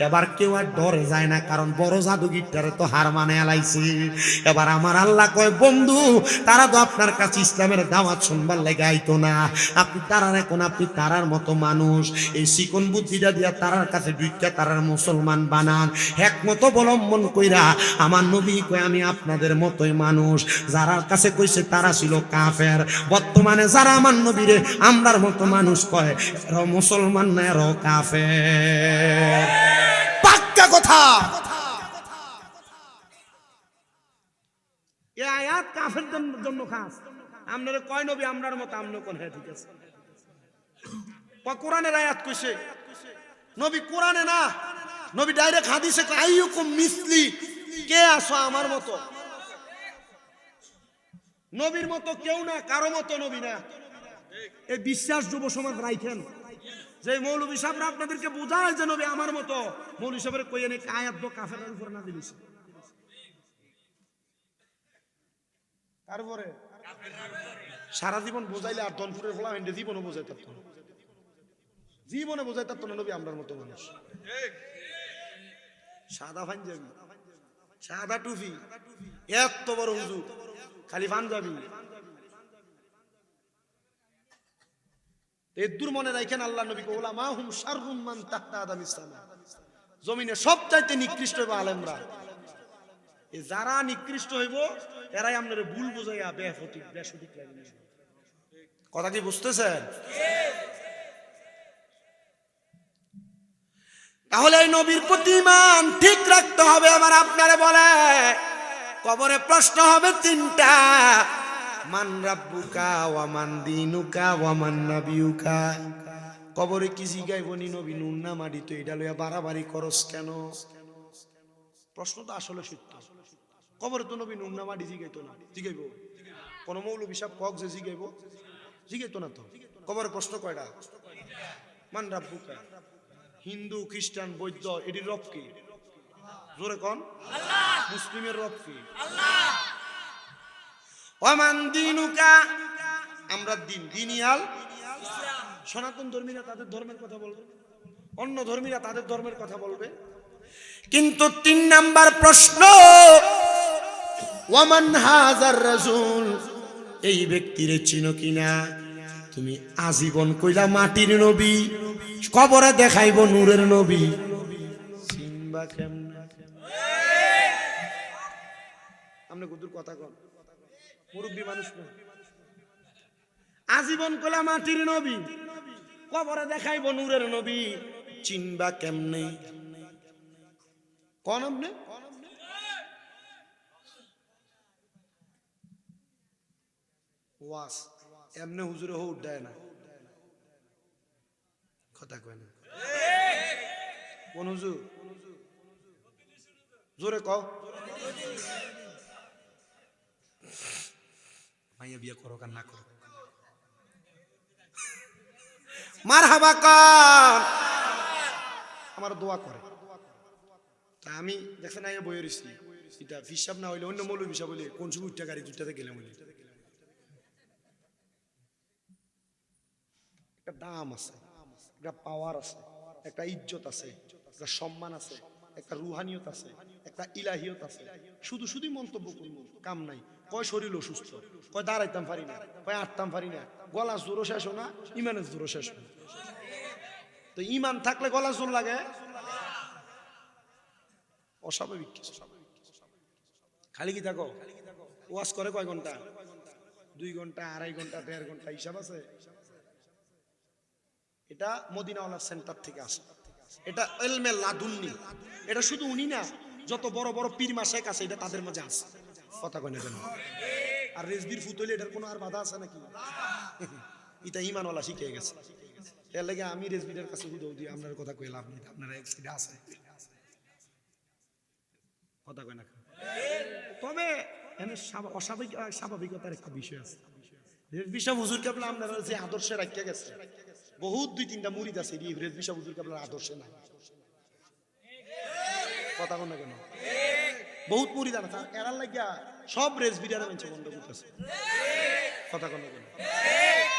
এবার কেউ আর ডরে যায় না, কারণ বড় জাদুগিরটারে তো হার মানে এলাইছে। এবার আমার আল্লাহ কয় বন্ধু তারা তো আপনার কাছে ইসলামের দাওয়াত শুনবার লেগে আইতো না, আপনি তারার এখন আপনি তারার মতো মানুষ, এই চিকন বুদ্ধিটা দিয়া তারার কাছে দুইটা তারার মুসলমান বানান, একমত অবলম্বন কইরা আমার নবী কয় আমি আপনাদের মতোই মানুষ। যারার কাছে কইছে তারা ছিল কাফের, বর্তমানে যারা আমার নবীরে আমরার মতো মানুষ কয় এরাও মুসলমান না, এরাও কাফের। পাক্কা কথা। এই আয়াত কাফেরদের জন্য খাস। আপনারা কয় নবী আমরার মতো, আমনে কোন? হ্যাঁ ঠিক আছে, কোরআনের আয়াত কইছে, নবী কোরআনে না, নবী ডাইরেক্ট হাদিসে কয় আইয়ুকুম মিসলি, কে আসো আমার মতো। নবীর মতো কেউ না, কারো মতো নবী না। এই বিশ্বাস যুব সমাজ রাইখেন, যে মৌলভী সাহেবরা আপনাদেরকে বোঝায় যে নবী আমার মতো, মৌলভী সাহেবের কইয়ে নেই আয়াত দো কাফেরের উপর না দিলিস। তারপরে সারা জীবন বোঝাইলে আর দনপুরের ফলা হেন্ডে জীবনে বোঝাই থাকত না, জীবনে বোঝাই থাকতো না নবী আমরার মতো মানুষ। সাদা পাঞ্জাবি, সাদা টুপি, এত বড় হুজুর, খালি পাঞ্জাবি। এদুর মনে রাখেন আল্লাহ নবী কে উলামা হুম শাররুম মান তাহতা আদামিস সামা, জমিনে সবচাইতে নিকৃষ্ট হইব আলেমরা। এই যারা নিকৃষ্ট হইব এরাই আপনারে ভুল বুঝাইয়া বেফটিক বেসঠিক লাগবে। কথা কি বুঝতেছেন? তাহলে এই নবীর প্রতি ঈমান ঠিক রাখতে হবে। আবার আপনারে বলে কবরে প্রশ্ন হবে তিনটা, মান রাব্বুকা ওয়া মান দীনুকা ওয়া মান নাবিয়ুকা। কবরে কি জিগাইব নি নবী নুন না মাটি, তো এটা লইয়া বাড়াবাড়ি করস কেন? প্রশ্ন তো আসলে সত্য। কবরে তো নবী নুন না মাটি জিগাইতো না, জিগাইব কোন মৌলভী সাহেব কক যে জিগাইব? জিগাইতো না তো। কবরে প্রশ্ন কয়টা? মান রাব্বুকা। হিন্দু খ্রিস্টান বৌদ্ধ এটির রব কি? জোরে কোন? আল্লাহ। মুসলিমের রব কি? আল্লাহ। ওয়ামান দীনুকা, আমরা দিন দিনিয়াল ইসলাম। সনাতন ধর্মীরা তাদের ধর্মের কথা বলবে, অন্য ধর্মীরা তাদের ধর্মের কথা বলবে। কিন্তু 3 নাম্বার প্রশ্ন, ওয়ামান হাজার রাসূল, এই ব্যক্তিরে চিনো কিনা? তুমি আজীবন কইলা মাটির নবী, কবরে দেখাইব নূরের নবী, চিনবা কেমনে? আপনি কতদূর কথা কন, মুরব্বী মানুষ না। আজীবন কইলা মাটির নবী, কবরে দেখাইব নূরের নবী, চিনবা কেমনে? কোন আপনি? ওয়াস এমনে হুজুরে হো উঠায় না, কথা কয় না। কোন হুজুর? জোরে কও। মাইয়া বিয়ে করো কার না করো, মারহাবা কর, আমার দোয়া করে। তা আমি দেখছেন আইয়া বইয়ে রইছি, এটা হিসাব না হইলে অন্য মৌলভী হিসাব হইলে কোন সময় উঠটা গাড়ি দুটাতে গেলাম বলি। একটা দাম আছে, একটা পাওয়ার আছে, একটা ইজ্জত আছে, একটা সম্মান আছে, একটা রুহানিয়ত আছে, একটা ইলাহিয়ত আছে। শুধু শুধু মন্তব্য করব কাম নাই। কয় শরীর অসুস্থ, কয় দাঁড়াইতাম পারি না, কয় আটতাম পারি না, গলা জোরও শেষ না, ইমানের জোরও শেষ না। তো ইমান থাকলে গলা জোর লাগে? অস্বাভাবিক কিছু। খালি কি থাকো? ওয়াজ করে কয় ঘন্টা? 2 ঘন্টা, 2.5 ঘন্টা, 1.5 ঘন্টা, হিসাব আছে? এটা মদিনাওয়ালা সেন্টার থেকে আসে, এটা ইলমে লাদুন্নি। এটা শুধু উনি না, যত বড় বড় পীর মাশায়েখ আছে এটা তাদের মাঝে আছে। কথা কয় না কেন? আর রেজবির ফুতইলে এটার কোনো আর বাধা আছে নাকি? এটা ঈমানওয়ালা শিখে গেছে। এর লাগে আমি রেজবিদের কাছে হুদাও দিই, আপনার কথা কই লাভ নেই, আপনারা এক্সিডা আছে। কথা কয় না। তবে এখানে অস্বাভাবিকতার একটা বিষয় আছে। রেজভি সাহেব হুজুর কেবলা আপনারা যে আদর্শে রাখিয়া গেছে, বহুত 2-3টা মুরিদ আছে রেজভি সাহেব হুজুর কেবলার আদর্শে নাই। কথা কোন না কেন? বহুত মুরিদ আছে এরার লাগিয়া সব রেজভিরা মেনছে বন্ধ করতেছে। কথা কোন না কেন?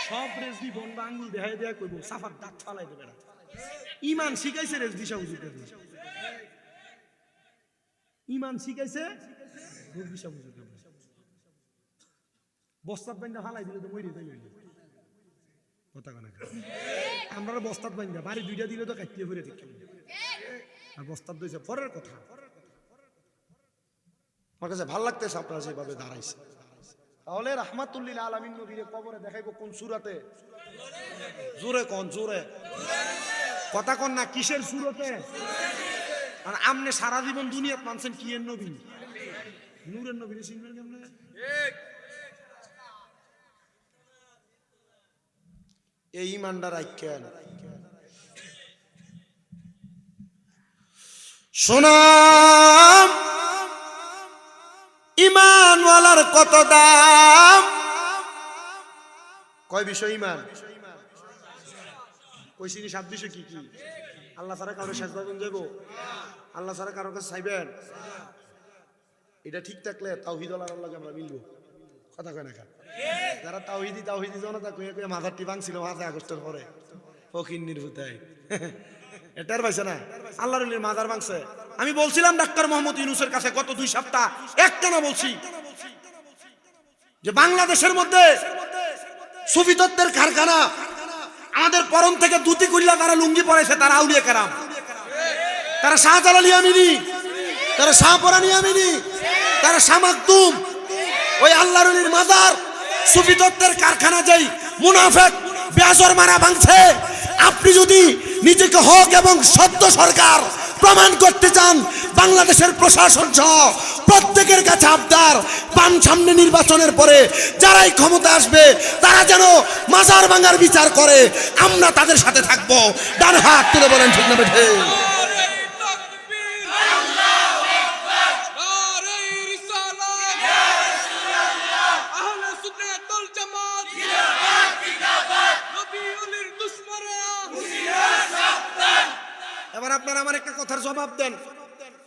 সব রেজভি বন্ধ আঙ্গুল দেখাই দেয়া কইব সাফার দাঁত ফালাই দেবে না। ইমান শিখাইছে রেজভি সাহেব হুজুর কেবলা, ইমান শিখাইছে রেজভি সাহেব হুজুর কেবলা। বস্তাত বাইন্দা ফালাই দিলে তো মরে যাই। কথা কোন না কেন? আমরা বস্তাত বাইন্দা বাড়ি 2টা দিলে তো কাটিয়ে ফিরে ঠিক আর বস্তাত দইছে পরের কথা। আমার কাছে ভালো লাগতেছে আপনারা যেভাবে দাঁড়াইছে। তাহলে রাহমাতুল্লিল আলামিন নবীর কবরে দেখাইবো কোন সূরাতে? জোরে কোন, জোরে কথা কোন না, কিসের সূরাতে? আর আমনে সারা জীবন দুনিয়াত মানছেন কি এর নবী? নূরের নবী রে চিনবেন কেমনে? ঠিক এই ইমানটা রাখেন। শোনাম ইমানওয়ালার কত দাম। কয় বিষয় ইমান? কইছিনি 7 বিষয়। কি কি? আল্লাহ ছাড়া কারো সাজদা করতে যাবো, আল্লাহ ছাড়া কারোর কাছে চাইবেন, এটা ঠিক থাকলে তাওহীদ ওয়ালার লগে আমরা মিলবো। কথা কয় না? যারা তাওহীদি জনতা কয়ে কয়ে মাথারটি ভাঙছিল 5 আগস্টের পরে ফকির নির্ভুতায় এটার পাইছে না আল্লাহর ওলির মাজার ভাঙছে। আমি বলছিলাম ডাক্তার মোহাম্মদ ইউনূসের কাছে গত 2 সপ্তাহ একটানা বলছি যে বাংলাদেশের মধ্যে সুফি তত্ত্বের কারখানা, আমাদের পরম থেকে দুটি কুল্লা তারা লুঙ্গি পরেছে, তারা আউলিয়া কেরাম, তারা শাহজালালি আমিনী, তারা শাহপরানি আমিনী, তারা শাহ মাকদুম, ওই আল্লাহর ওলির মাজার সুফি তত্ত্বের কারখানা যেই মুনাফিক বেয়াজর মারা ভাঙছে। আপনি যদি নিজেকে হক এবং সত্য সরকার প্রমাণ করতে চান, বাংলাদেশের প্রশাসন সহ প্রত্যেকের কাছে আবদার, পান সামনে নির্বাচনের পরে যারাই ক্ষমতা আসবে তারা যেন মাজার ভাঙার বিচার করে, আমরা তাদের সাথে থাকবো। ডান হাত তুলে বলেন ঠিক না বেঠে? এবার আপনারা আমার একটা কথার জবাব দেন,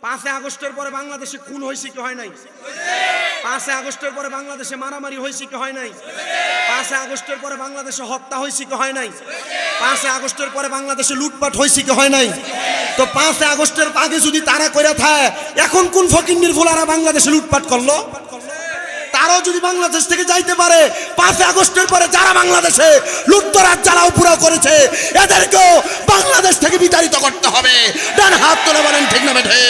5 আগস্টের পরে বাংলাদেশে খুন হয়েছে কি হয় নাই? 5 আগস্টের পরে বাংলাদেশে মারামারি হয়েছে কি হয় নাই? 5 আগস্টের পরে বাংলাদেশে হত্যা হয়েছে কি হয় নাই? 5 আগস্টের পরে বাংলাদেশে লুটপাট হয়েছে কি হয় নাই? তো 5 আগস্টের আগে যদি তারা কইরা থাকে, এখন কোন ফকিন্নির ফুলারা বাংলাদেশে লুটপাট করলো? তারাও যদি বাংলাদেশ থেকে যাইতে পারে, 5 আগস্টের পরে যারা বাংলাদেশে লুটতরাজ জ্বালাও পুরাও করেছে এদেরকেও বাংলাদেশ থেকে বিতাড়িত করতে হবে। ডান হাত তুলে বলেন ঠিক না বেঠে?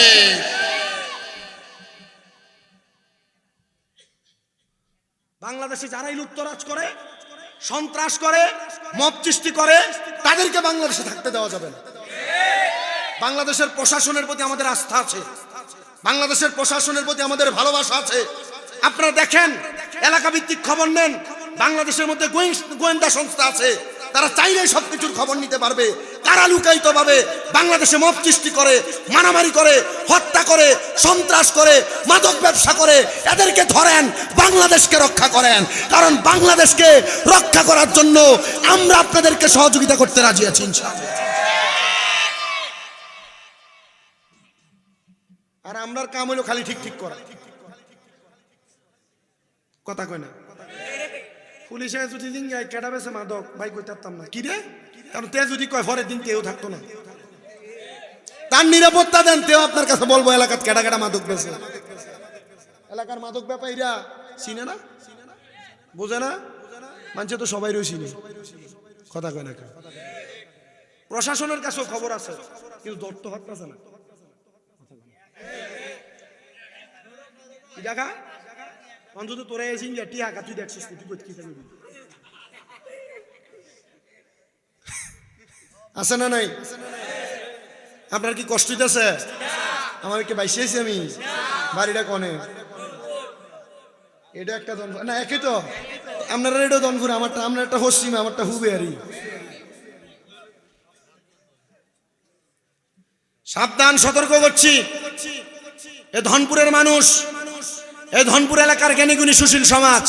বাংলাদেশে যারাই লুটতরাজ করে, সন্ত্রাস করে, মব সৃষ্টি করে, তাদেরকে বাংলাদেশে থাকতে দেওয়া যাবে না। বাংলাদেশের প্রশাসনের প্রতি আমাদের আস্থা আছে, বাংলাদেশের প্রশাসনের প্রতি আমাদের ভালোবাসা আছে। আপনারা দেখেন, এলাকা ভিত্তিক খবর নেন, বাংলাদেশের মধ্যে গোয়েন্দা সংস্থা আছে, তারা চাইলেই সবকিছুর খবর নিতে পারবে। তারা লুকায়িত ভাবে বাংলাদেশে মব সৃষ্টি করে, মারামারি করে, হত্যা করে, সন্ত্রাস করে, মাদক ব্যবসা করে, এদেরকে ধরেন, বাংলাদেশকে রক্ষা করেন। কারণ বাংলাদেশকে রক্ষা করার জন্য আমরা আপনাদেরকে সহযোগিতা করতে রাজি আছি ইনশাআল্লাহ। আর আমরার কাম হলো খালি ঠিক ঠিক করা। কথা কয় না? পুলিশে যদি দিন যায় কেটা বেছে মাদক ভাই কই থাকতাম না কি রে, কারণ তে যদি কয় পরের দিন কেউ থাকতো না। তার নিরাপত্তা দেন, তেও আপনার কাছে বলবো এলাকাত কেটা কেটা মাদক বেছে। এলাকার মাদক ব্যাপারীরা চিনে না, বোঝে না, মানুষে তো সবাই চিনে। কথা কয় না? প্রশাসনের কাছেও খবর আছে, কিন্তু দত্ত হচ্ছে না। দেখা অন্তত তোরা এসে টিয়া কা তুই দেখছিস তুই কি থাকবি আছে না নাই? আপনার কি কষ্ট হইতেছে? আমার কি বাইসেছি আমি? বাড়িটা কনে? এটা একটা দনপুর না, একই তো। আপনারা এটা দনপুর, আমারটা আপনার একটা পশ্চিম, আমারটা হুবেয়ারি। সাবধান, সতর্ক করছি। এ ধনপুরের মানুষ, এই ধনপুর এলাকার জ্ঞানীগুণী সুশীল সমাজ,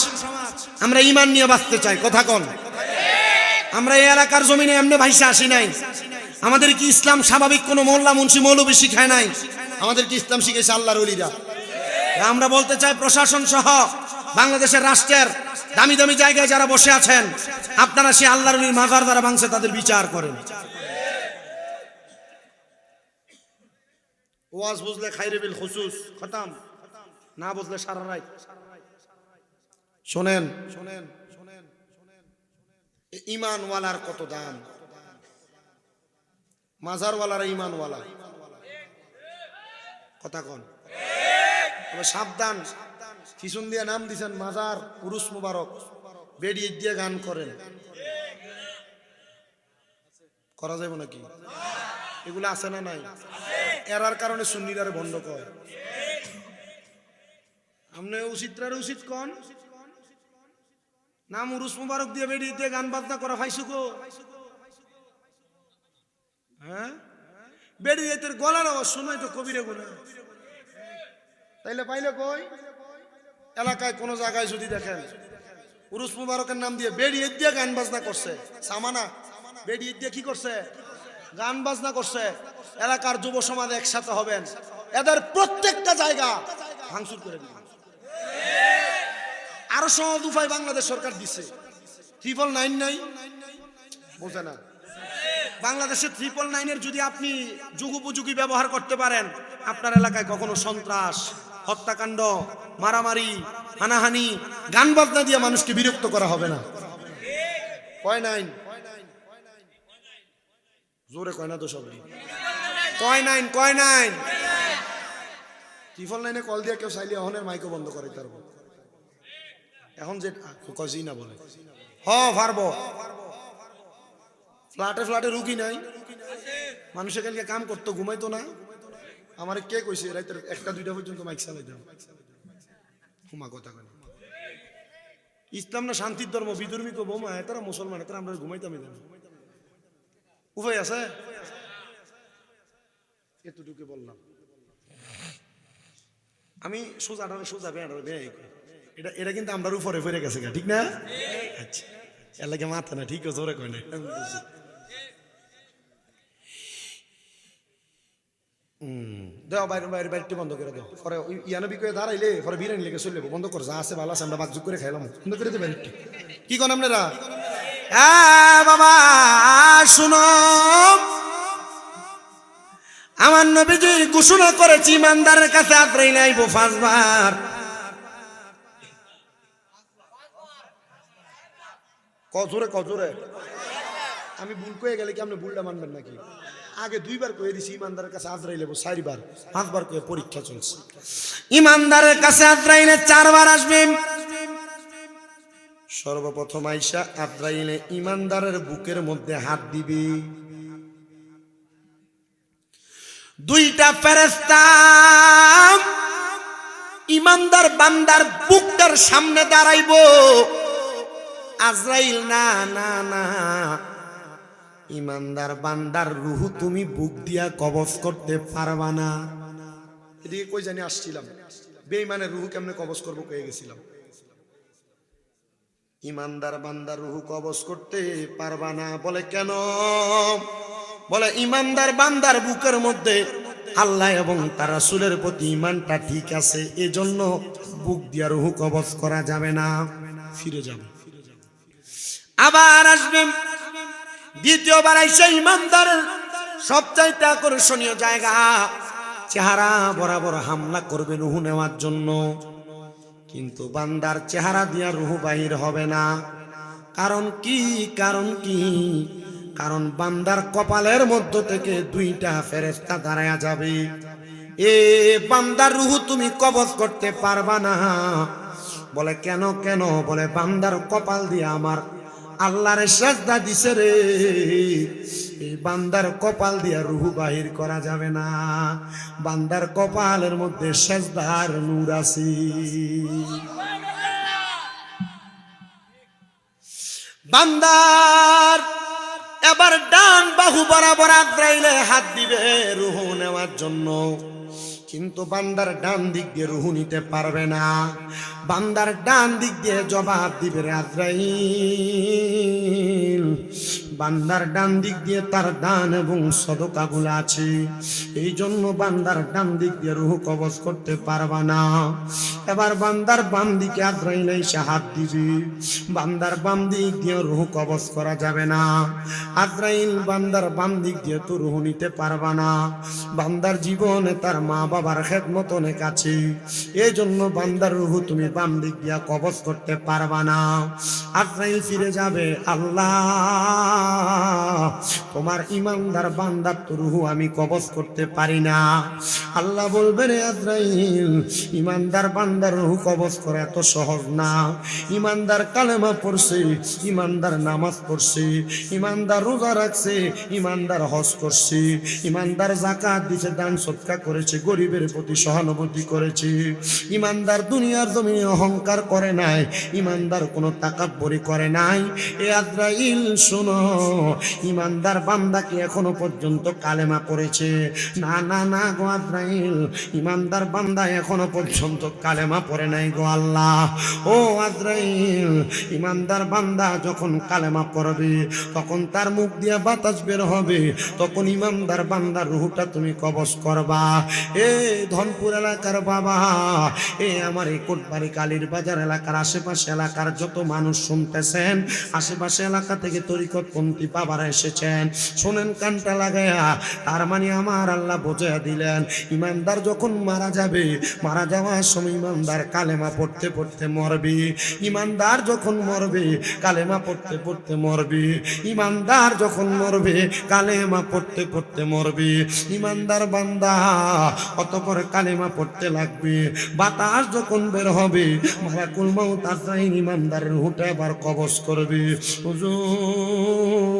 আমরা ঈমান নিয়ে বাঁচতে চাই, কথা কোন? আমরা এই এলাকার জমিনে এমনি ভাইসে আসি নাই। আমাদের কি ইসলাম স্বাভাবিক কোনো মোল্লা মুন্সি মৌলবি শিখায় নাই? আমাদের কি ইসলাম শিখেছে আল্লাহর ওলিরা? আমরা বলতে চাই প্রশাসন সহ বাংলাদেশের রাষ্ট্রের দামি দামি জায়গায় যারা বসে আছেন, আপনারা সে আল্লাহর ওলির মাজার যারা ভাঙছে তাদের বিচার করেন। ওয়াজ বুঝলে খাইরে বিল খুসুস, খতম। না বুঝলে সারা রাত। শোনেন শোনেন শোনেন, ঈমানওয়ালার কত দাম, মাজারওয়ালারা ঈমানওয়ালা, কথা কোন? তবে সাবধান, পিছন দিয়ে নাম দিছেন মাজার উরুস মুবারক, বেরিয়ে দিয়ে গান করেন, করা যাবে নাকি? এগুলো আছে না নাই? এরার কারণে সুন্নিরারে বন্ধ কর। আপনি উচিত কোন নাম উরুস মুবারক দিয়ে বেরিয়ে দিয়ে গান বাজনা করা ফাইসু গো? হ্যাঁ, বেরিয়ে তোর গলার আওয়াজ শোনাই তো কবিরে গুনা, তাইলে পাইলে কই? এলাকায় কোন জায়গায় যদি দেখেন উরুস মুবারকের নাম দিয়ে বেরিয়ে দিয়ে গান বাজনা করছে, সামানা বেরিয়ে দিয়ে কি করছে? গান বাজনা করছে। এলাকার যুব সমাজ একসাথে হবেন, এদের প্রত্যেকটা জায়গা ভাঙচুর করে দিবেন। আরো সহজ উপায় বাংলাদেশ সরকার দিছে, 999 নাই, বোঝে না? বাংলাদেশে 999-এর যদি আপনি যুগোপযোগী ব্যবহার করতে পারেন, আপনার এলাকায় কখনো সন্ত্রাস, হত্যাকাণ্ড, মারামারি, হানাহানি, গান বাজনা দিয়ে মানুষকে বিরক্ত করা হবে না। কয় নাই? জোরে কয় না তো সবই? কয় নাই? 999-এ কল দিয়ে কেউ চাইলে অহনের মাইকও বন্ধ করে তার এখন যে কজি না বলে পারবো। ফ্ল্যাটে রুগী নাই, মানুষের কালকে কাম করতো, ঘুমাইতো না। আমার কে কইছে রাতের 1টা-2টা পর্যন্ত মাইক চালাইতাম? হুমা কথা কেন? ইসলাম না শান্তির ধর্ম, বিধর্মী কো বোমা, তারা মুসলমান, তারা আমরা ঘুমাইতাম। উপায় আছে? এতটুকু বললাম। আমি সোজা এটা কিন্তু আমরা উপরে ফিরে গেছে, ঠিক না? আচ্ছা, এর লাগে মাথা না, ঠিক আছে, জোরে কয় না। দাও বাইরে বন্ধ করে দাও, পরে ইয়ানবি করে দাঁড়াইলে পরে বিরিয়ানি লেগে চলে যাবো। বন্ধ কর, যা আছে ভালো আছে, আমরা বাকযুগ করে খাইলাম, বন্ধ করে দেবেন। কি কোন আপনারা? বাবা শুনো, আমার নবীজি ঘোষণা করেছি ইমানদারের কাছে আজরাইল আইবো 5 বার। কজোরে আমি ভুল কয়ে গেলে কি আপনি ভুলটা মানবেন নাকি? আগে 2 বার কয়ে দিছি ইমানদারের কাছে আজরাইল আইবো 4 বার, 5 বার কয়ে পরীক্ষা চলছে। ইমানদারের কাছে আজরাইল 4 বার আসবে। সর্বপ্রথম আইসা আজরাইলে ইমানদারের বুকের মধ্যে হাত দিবে। 2টা ফেরেশতা ইমানদার বান্দার বুকটার সামনে দাঁড়াইবো। আজরাইল না না না, ইমানদার বান্দার রূহ তুমি বুক দিয়া কবজ করতে পারবা না। এদিকে কই জানি আসছিলাম, বেঈমানের রূহ কেমনে কবজ করবো কয়ে গেছিলাম। ইমানদার বান্দার রূহ কবজ করতে পারবা না। বলে কেন? বলে ইমানদার বান্দার বুকের মধ্যে আল্লাহ এবং তার রাসূলের প্রতি ঈমানটা ঠিক আছে, এজন্য বুক দিয়া রূহ কবজ করা যাবে না, ফিরে যাবে। আবার আসবে, দ্বিতীয়বার আইসা ইমানদারের সবচাইতে আকর্ষণীয় জায়গা চেহারা বরাবর হামলা করবে রূহ নেওয়ার জন্য, কিন্তু বান্দার চেহারা দিয়া রূহ বাহির হবে না। কারণ কি? কারণ বান্দার কপালের মধ্য থেকে 2টা ফেরেশতা দাঁড়ায়া যাবে। এ বান্দার রূহ তুমি কবজ করতে পারবা না। বলে কেন? বলে বান্দার কপাল দিয়ে আমার আল্লাহর সেজদা দিছে রে, এই বান্দার কপাল দিয়া রূহ বাহির করা যাবে না। বান্দার কপালের মধ্যে সেজদার নূর আছে। বান্দার এবার ডান বাহু বরাবর আজরাইলে হাত দিবে রূহ নেওয়ার জন্য। কিন্তু বান্দার ডান দিক দিয়ে রুহু নিতে পারবে না। বান্দার ডান দিক দিয়ে জবাব দিবে রে আজরাইল। বান্দার ডান দিক দিয়ে তার দান এবং সদকাগুলো আছে, এই জন্য বান্দার ডান দিক দিয়ে রুহু কবজ করতে পারবা না। এবার বান্দার বাম দিকে আজরাইল এসে হাত দিবে, বান্দার বাম দিক দিয়ে রুহু কবজ করা যাবে না। আজরাইল বান্দার বাম দিক দিয়ে তো রুহু নিতে পারবা না। বান্দার জীবনে তার মা বাবার খেদমত অনেক আছে, এই জন্য বান্দার রুহু তুমি বাম দিক দিয়ে কবজ করতে পারবা না। আজরাইল ফিরে যাবে, আল্লাহ তোমার ইমানদার বান্দার তো রুহু আমি কবজ করতে পারি না। আল্লাহ বলবেন আজরাইল, ইমানদার বান্দার রুহু কবজ করা এত সহজ না। ইমানদার কালেমা পড়ছে, ইমানদার নামাজ পড়ছে, ইমানদার রোজা রাখছে, ইমানদার হজ করছে, ইমানদার যাকাত দিছে, দান সদকা করেছে, গরিবের প্রতি সহানুভূতি করেছে, ইমানদার দুনিয়ার জমিনে অহংকার করে নাই, ইমানদার কোনো তাকাব্বুরি করে নাই। এ আজরাইল শোনো, ইমানদার বান্দা কি এখনো পর্যন্ত কালেমা পড়েছে? না না না গো আজরাইল, ইমানদার বান্দা এখনো পর্যন্ত কালেমা পড়ে নাই গো আল্লাহ। ও আজরাইল, ইমানদার বান্দা যখন কালেমা পড়বে তখন তার মুখ দিয়ে বাতাস বের হবে, তখন ইমানদার বান্দার রুহটা তুমি কবজ করবা। এ ধনপুর এলাকার বাবা, এ আমার এই কোটবাড়ি কালীর বাজার এলাকার আশেপাশে এলাকার যত মানুষ শুনতেছেন, আশেপাশে এলাকা থেকে তরিকতপন্থী বাবারা এসেছেন, শোনেন কানটা লাগায়া। তার মানে আমার আল্লাহ বোঝাইয়া দিলেন, ইমানদার যখন মারা যাবে, মারা যাওয়ার সময় ইমানদার কালেমা পড়তে পড়তে মরবে। ইমানদার যখন মরবে কালেমা পড়তে পড়তে মরবে। ইমানদার যখন মরবে কালেমা পড়তে পড়তে মরবে। ইমানদার বান্দা অতঃপর কালেমা পড়তে লাগবে। বাতাস যখন বের হবে মালাকুল মাউত আজরাইল ইমানদারের রূহটা এবার কবজ করবে। হুজুর,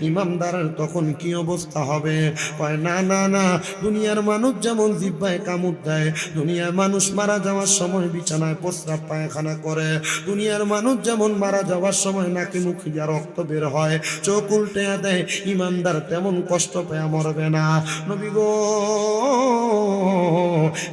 ইমানদারের তখন কি অবস্থা হবে? কয় না না না, দুনিয়ার মানুষ যেমন জিহ্বায় কামড় দেয়, দুনিয়ার মানুষ মারা যাওয়ার সময় বিছানায় প্রস্রাব পায়খানা করে, দুনিয়ার মানুষ যেমন মারা যাওয়ার সময় নাকি মুখে দিয়ে রক্ত বের হয়, চোখ উল্টে দেয়, ইমানদার তেমন কষ্ট পেয়ে মরবে না। নবী গো,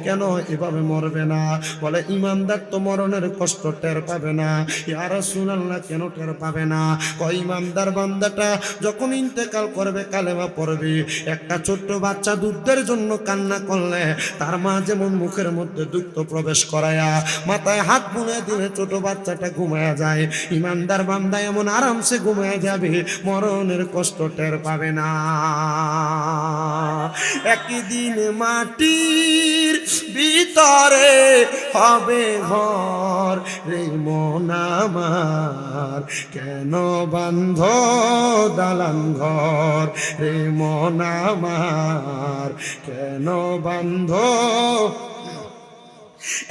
কেন এভাবে মরবে না? বলে ইমানদার তো মরণের কষ্ট টের পাবে না। ইয়া রাসূলুল্লাহ, কেন টের পাবে না? কয় ইমানদার বান্দাটা যখন ইন্তেকাল করবে কালেমা পড়বে, একটা ছোট্ট বাচ্চা দুধের জন্য কান্না করলে তার মা যেমন মুখের মধ্যে দুধ প্রবেশ করায়া মাথায় হাত বুনে দিলে ছোট বাচ্চাটা ঘুমায়া যায়, ইমানদার বান্দা এমন আরামসে ঘুমায়া যাবে, মরণের কষ্ট টের পাবে না। একদিন মাটির ভিতরে হবে ঘর, রে মন আমার কেন বান্ধ দালান ঘর, রে মন আমার কেন বান্ধ।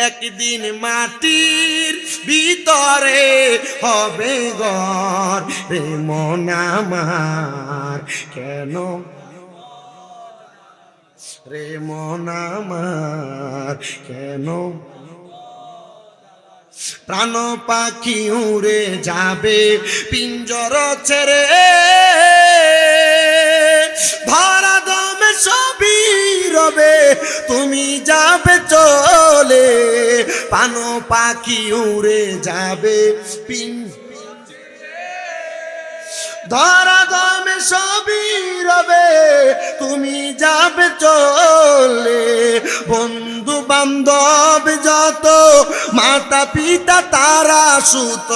একদিন মাটির ভিতরে হবে ঘর, রে মন আমার কেন, রে মন আমার কেন। প্রাণ পাখি উড়ে যাবে পিঞ্জর ছেড়ে, ধরা দমে সবই রবে তুমি যাবে চলে। প্রাণ পাখি উড়ে যাবে ধরা দমে সবই রবে তুমি যাবে চলে। বন্ধু বান্ধব যত মাতা পিতা তারা সুত,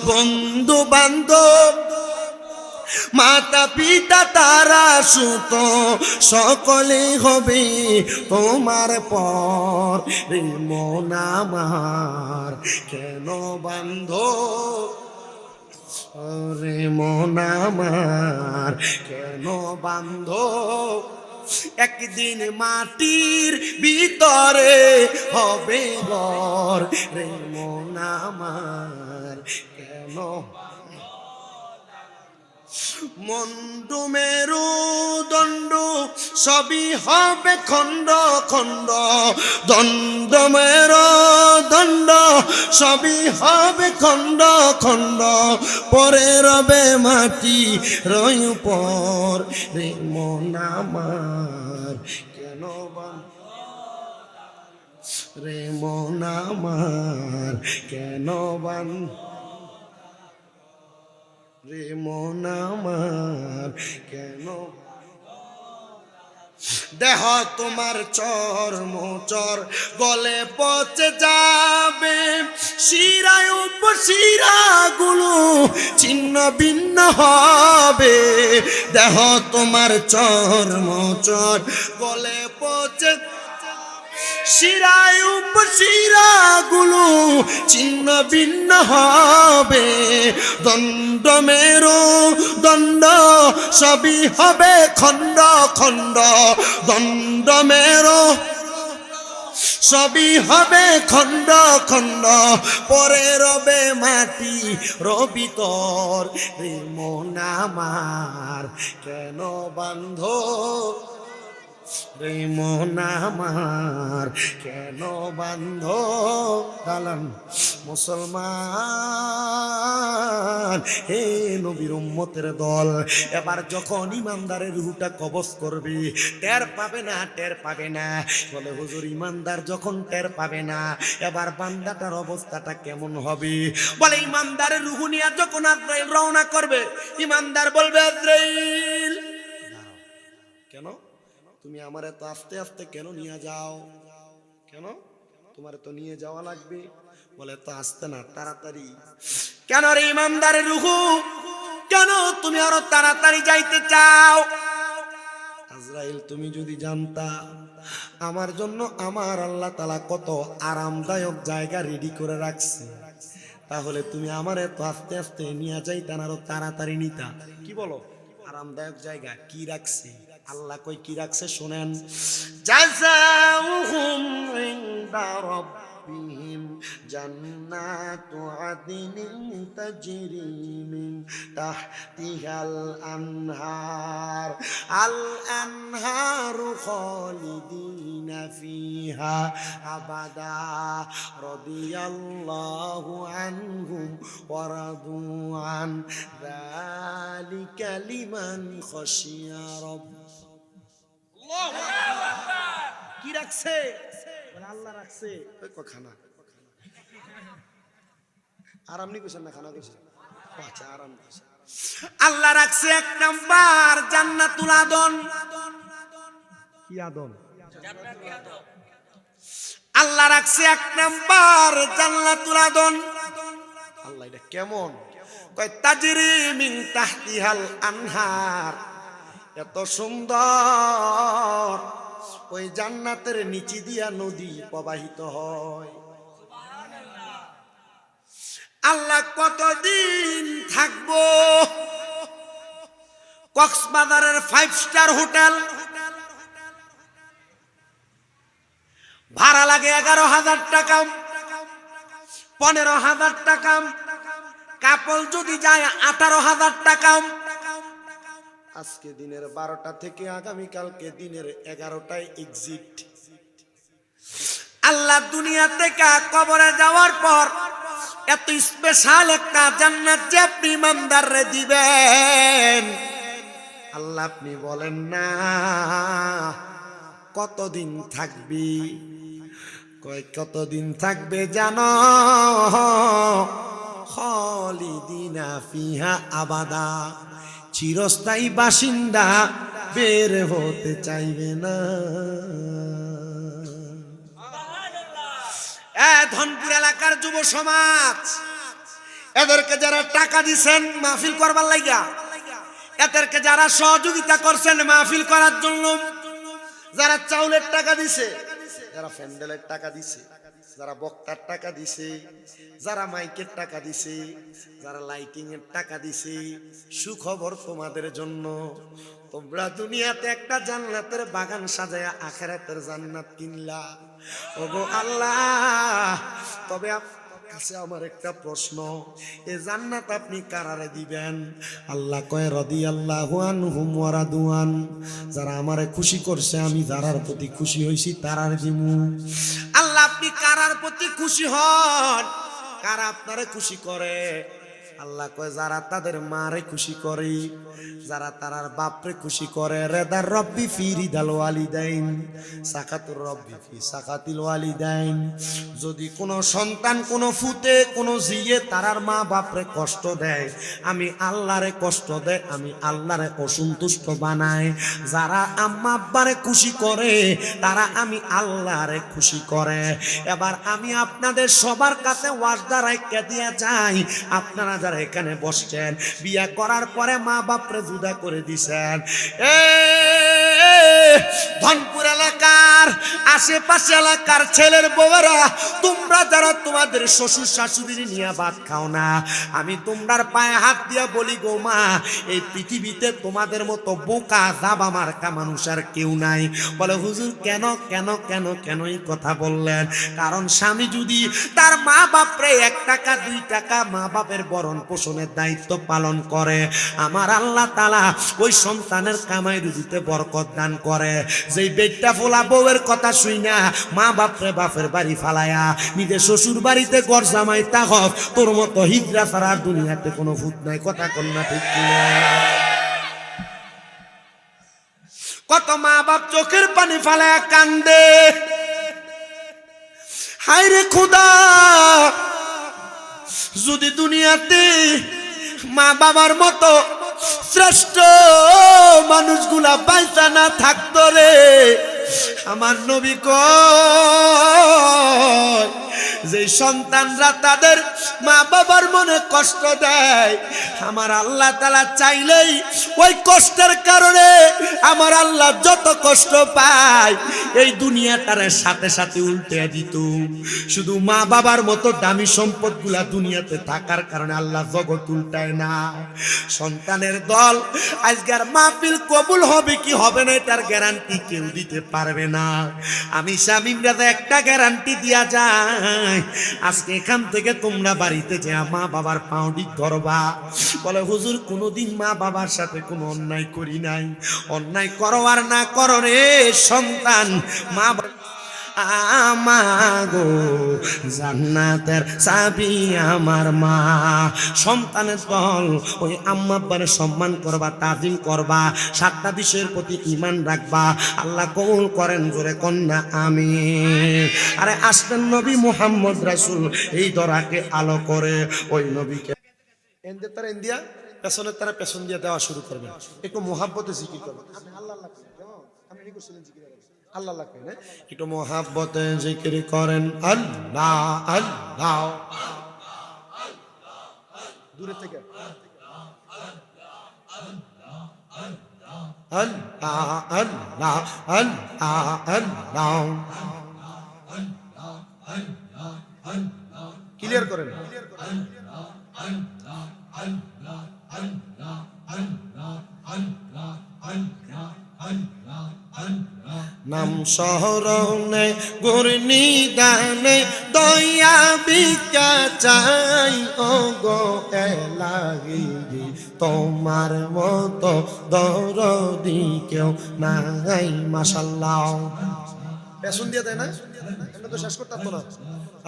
বন্ধু বান্ধব মাতা পিতা তারা সুত, সকলে হবে তোমার পর, রে মন আমার কেন বান্ধ, রে মন আমার কেন বান্ধ। একদিন মাটির ভিতরে হবে ঘর, রে মন আমার কেন। মন্ডু মেরু দণ্ড সবই হবে খণ্ড খণ্ড, দণ্ড মেরু দণ্ড সবই হবে খণ্ড খণ্ড, পরে রবে মাটি রই পর, রে মন আমার কেন বান্ধ। রে মন আমার কেন রে মন আমার কেন দেহ তোমার চর্মচর গলে পচে যাবে, শিরায় উপশিরাগুলো ছিন্ন ভিন্ন হবে। দেহ তোমার চর্মচর গলে পচে, শিরায় উপশিরাগুলো ছিন্ন ভিন্ন হবে। দণ্ড মেরু দণ্ড সবই হবে খণ্ড খণ্ড, দণ্ড মেরু সবই হবে খণ্ড খণ্ড। পরে রবে মাটি রবিতর, রে মন আমার কেন বান্ধ রে মন আমার কেন বান্ধ দালান। মুসলমান হে নবীর উম্মতের দল, এবার যখন ইমানদারের রুহটা কবজ করবে টের পাবে না, টের পাবে না। বলে হুজুর ইমানদার যখন টের পাবে না, এবার বান্দাটার অবস্থাটা কেমন হবে? বলে ইমানদারের রুহ নিয়ে যখন আজরাইল রওনা করবে, ইমানদার বলবে আজরাইল কেন তুমি আমারে তো আস্তে আস্তে কেন নিয়ে যাও? কেন তোমার তো নিয়ে যাওয়া লাগবে। বলে তো আসতে না, তাড়াতাড়ি। কেন রে ইমানদারের রূহ, কেন তুমি আরো তাড়াতাড়ি যাইতে চাও? আজরাইল তুমি যদি জানতা আমার জন্য আমার আল্লাহ তাআলা কত আরামদায়ক জায়গা রেডি করে রাখছে, তাহলে তুমি আমারে তো আস্তে আস্তে নিয়ে যাইতা না, আরো তাড়াতাড়ি নিতা। কি বলো? আরামদায়ক জায়গা কি রাখছে আল্লাহ, কই কি রাখছে শোনেন। জাযাউহুম ইনদা রাব্বিহিম জান্নাতু আদনিন তাজরি মিন তাহতিহাল আনহার, আল আনহারু খালিদিনা ফিহা আবাদা রাদিয়াল্লাহু আনহুম ওয়া রাদু আন যালিকা লিমান খাশিয়া রাব্ব। কি রাখছে? আল্লাহ রাখছে। খানা আরাম নি কইছেন না, খানা কইছেন? আচ্ছা আরাম কইছেন। আল্লাহ রাখছে এক নাম্বার জান্নাতুল আদন। কি আদন? জান্নাতুল আদন। আল্লাহ রাখছে এক নাম্বার জান্নাতুল আদন। আল্লাহ এটা কেমন? কয় তাজরি মিন তাহতিহাল আনহার, এত সুন্দর ওই জান্নাতের নিচে দিয়া নদী প্রবাহিত হয়। আল্লাহ কতদিন থাকবো? কক্সবাজারের 5 স্টার হোটেল ভাড়া লাগে 11,000 টাকা, 15,000 টাকা। কাপল যদি যায় 18,000 টাকা। আজকে দিনের 12টা থেকে আগামীকালকে দিনের 11টায় এক্সিট। আল্লাহ দুনিয়া থেকে কবরে যাওয়ার পর এত স্পেশাল একটা জান্নাত যে আপনি ইমানদাররে দিবেন, আল্লাহ আপনি বলেন না কতদিন থাকবি? কয় কতদিন থাকবে জানো? খালিদিনা ফিহা আবাদা, চিরস্থায়ী বাসিন্দা, বের হতে চাইবে না। ধনপুর এলাকার যুব সমাজ, এদেরকে যারা টাকা দিচ্ছেন মাহফিল করবার লাগা, এদেরকে যারা সহযোগিতা করছেন মাহফিল করার জন্য, যারা চাউলের টাকা দিছে, যারা প্যান্ডেলের টাকা দিছে, যারা বক্তার টাকা দিছে, যারা মাইকের টাকা দিছে, যারা লাইটিং এর টাকা দিছে, সুখবর তোমাদের জন্য। তোমরা দুনিয়াতে একটা জান্নাতের বাগান সাজায়া আখিরাতের জান্নাত কিনলা। ওগো আল্লাহ, তবে কাছে আমার একটা প্রশ্ন, এই জান্নাত আপনি কারারে দিবেন? আল্লাহ কয় রাদিয়াল্লাহু আনহুম ওয়া রাদু আন, যারা আমারে খুশি করছে আমি যারার প্রতি খুশি হইছি তারার দিমু। আল্লাহ আপনি কারার প্রতি খুশি হন? কারা আপনারে খুশি করে? আল্লাহ কয় যারা তাদের মারে খুশি করে, যারা তারার বাপরে খুশি করে, রেদার রব্বি ফি রিদাল ওয়ালিদাইন সাকাতুর রব্বি ফি সাকাতিল ওয়ালিদাইন। যদি কোনো সন্তান, কোনো ফুতে, কোনো জিয়ে তারার মা বাপরে কষ্ট দেয়, আমি আল্লাহরে কষ্ট দেয়, আমি আল্লাহরে অসন্তুষ্ট বানাই। যারা আম্মা আব্বারে খুশি করে তারা আমি আল্লাহরে খুশি করে। এবার আমি আপনাদের সবার কাছে ওয়াজদা রাইখা দিয়া যাই, আপনারা যারা এখানে বসছেন বিয়ে করার পরে মা বাপরে জুদা করে দিছেন, ধনপুর এলাকার আশেপাশে এলাকার ছেলের বউরা, তোমরা যারা তোমাদের শ্বশুর শাশুড়ি নিয়ে ভাত খাও না, আমি তোমরার পায়ে হাত দিয়া বলি গো মা, এই পৃথিবীতে তোমাদের মতো বোকা জাবা মার্কা মানুষ আর কেউ নাই। বলে হুজুর কেন কেন কেন কেন এই কথা বললেন? কারণ স্বামী যদি তার মা বাপরে 1 টাকা 2 টাকা মা বাপের ভরণ পোষণের দায়িত্ব পালন করে, আমার আল্লাহ তাআলা ওই সন্তানের কামাই রুজিতে বরকত দান করে। যেই বেটা ফোলা বউয়ের কথা শুই না মা বাপরে বাপের বাড়ি ফালায়া নিজের শ্বশুর বাড়িতে ঘর জামাই তাহক, তোর মতো হিজরা ছাড়া দুনিয়াতে কোনো ভূত নাই। কথা কন্যা ঠিক কিনা? কত মা বাপ চোখের পানি ফালায়া কান্দে, হায় রে খোদা, যদি দুনিয়াতে মা বাবার মতো শ্রেষ্ঠ মানুষগুলা বাইসা না থাকতো রে, আমার নবী কয় যে সন্তানরা তাদের মা বাবার মনে কষ্ট দেয়, আমার আল্লাহ তাআলা চাইলেই ওই কষ্টের কারণে আমার আল্লাহ যত কষ্ট পায় এই দুনিয়াটার সাথে সাথে উল্টে দিত। শুধু মা বাবার মতো দামি সম্পদগুলা দুনিয়াতে থাকার কারণে আল্লাহ জগৎ উল্টায় না। সন্তানের দল আজকের মাহফিল কবুল হবে কি হবে না এটার গ্যারান্টি কেউ দিতে পারবে না। আমি শামীমরা একটা গ্যারান্টি দিয়া যায়, আজকে এখান থেকে তোমরা বাড়িতে যে মা বাবার পাউডি ধরবা, বলে হুজুর কোনোদিন মা বাবার সাথে কোনো অন্যায় করি নাই। অন্যায় করো আর না করো রে সন্তান, মা আমাগো জান্নাতের চাবি আমার মা। সন্তানের দল ওই আম্মা আব্বারে সম্মান করবা, তাজিম করবা, 7টা বিষয়ের প্রতি ঈমান রাখবা। আল্লাহ কবুল করেন জোরে কন্যা আমিন। আরে আসলেন নবী মুহাম্মদ রাসূল এই দরাকে আলো করে ওই নবীকে এন্দের তারা ইন্ডিয়া পেছনের তারা পেছন দিয়ে দেওয়া শুরু করবে। একটু মোহাব্বতে জিকির করবে, আপনি আল্লাহ আল্লাহ আমি রেডি করছিলেন জিকির আল্লাহ লাগবে না, একটু মোহাব্বতে জিকির করেন আল্লাহ আল্লাহ দূরে থেকে আল্লাহ আল্লাহ আল্লাহ আল্লাহ ক্লিয়ার করেন। নাম শরণে গুর নিদানে দয়া ভিক্ষা চাই ও গো এলাহি, তোমার মতো দরদি কেউ নাই। মাশাআল্লাহ পেছন দিয়ে দেয় না, এটা তো শেষ করতে পারতো না।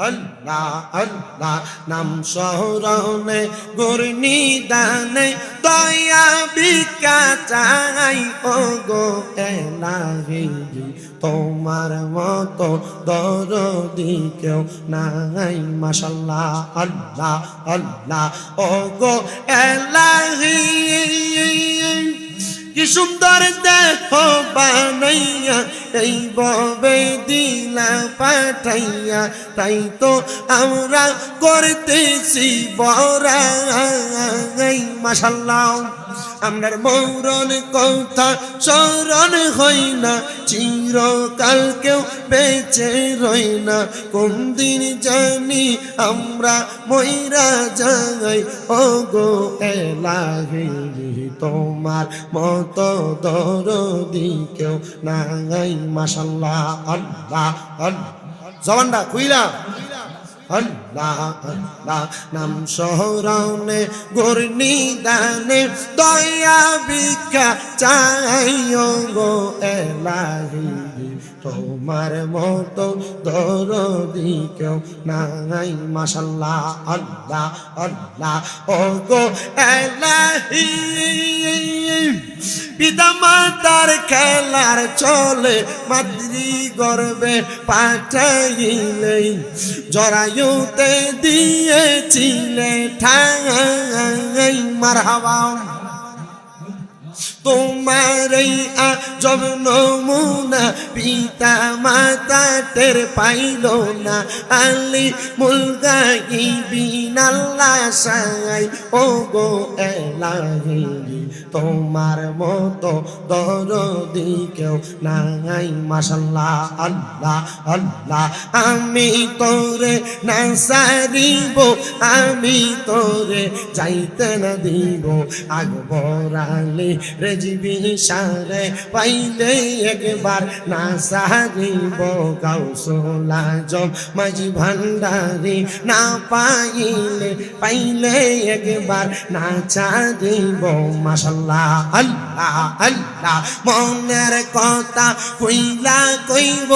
আল্লাহ আল্লাহ নাম শরণে গুর নিদানে দয়া ভিক্ষা চাই ও গো এলাহি, তোমার মতো দরদি কেউ নাই। মাশাআল্লাহ আল্লাহ আল্লাহ ও গো এলাহি, কি সুন্দর দেহ বানাইয়া এই ববে দিলা পাঠাইয়া, তাই তো আমরা করতেছি বড়াই। মাশাআল্লাহ আমরার মরণ কথা স্মরণ হই না, চিরকাল কেউ বেঁচে রই না, কোন দিন জানি আমরা মইরা যাই ও গো এলাহি, তোমার মতো দরদি কেউ নাই। মাশাআল্লাহ আল্লাহ আল্লাহ জবানটা খুইলা আল্লাহ আল্লাহ নাম শরণে গুর নিদানে দয়া ভিক্ষা চাই ও গো এলাহি, তোমার মতো দরদি কেউ নাই মাশাল্লাহ আল্লাহ আল্লাহ ও গো এলাহি পিতা মাতার খেলার চলে মাতৃ গর্বে পাঠাইলে জরায়ুতে দিয়েছিলে ঠাই মারহাবা তোমার আজব নমুনা পিতা মাতা টের পাইল না আলী মুলগাইবিন আল্লাহ সাই ও গো এলাহি তোমার মতো দরদি কেউ নাই মাশাল্লাহ আল্লাহ আল্লাহ আমি তোরে না সারিব আমি তোরে যাইতে না দিব আকবরালি রেজিবি সারে পাইলে একবার না সারিব কাউসুল আজম মাঝি ভান্ডারি না পাইলে একবার না চাঁদিব মাশাল্লাহ আল্লাহ আল্লাহ মনের কথা কইলা কইব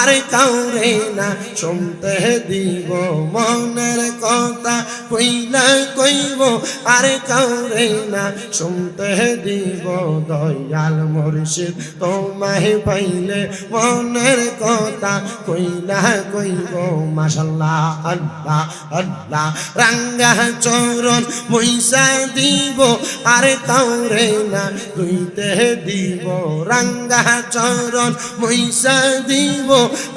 আর কাউরে না শুনতে দিব মনের কথা কইলা কইব আর কাউরে না শুনতে দিব দয়াল মুর্শিদ তোমায় পাইলে মনের কথা কইলা কইব মাশাল্লাহ আল্লাহ আল্লাহ রাঙ্গা চরণ মুইসা দিব আর কাউরে না তুইতে দিব রাঙ্গা চরণ মুইসা দিব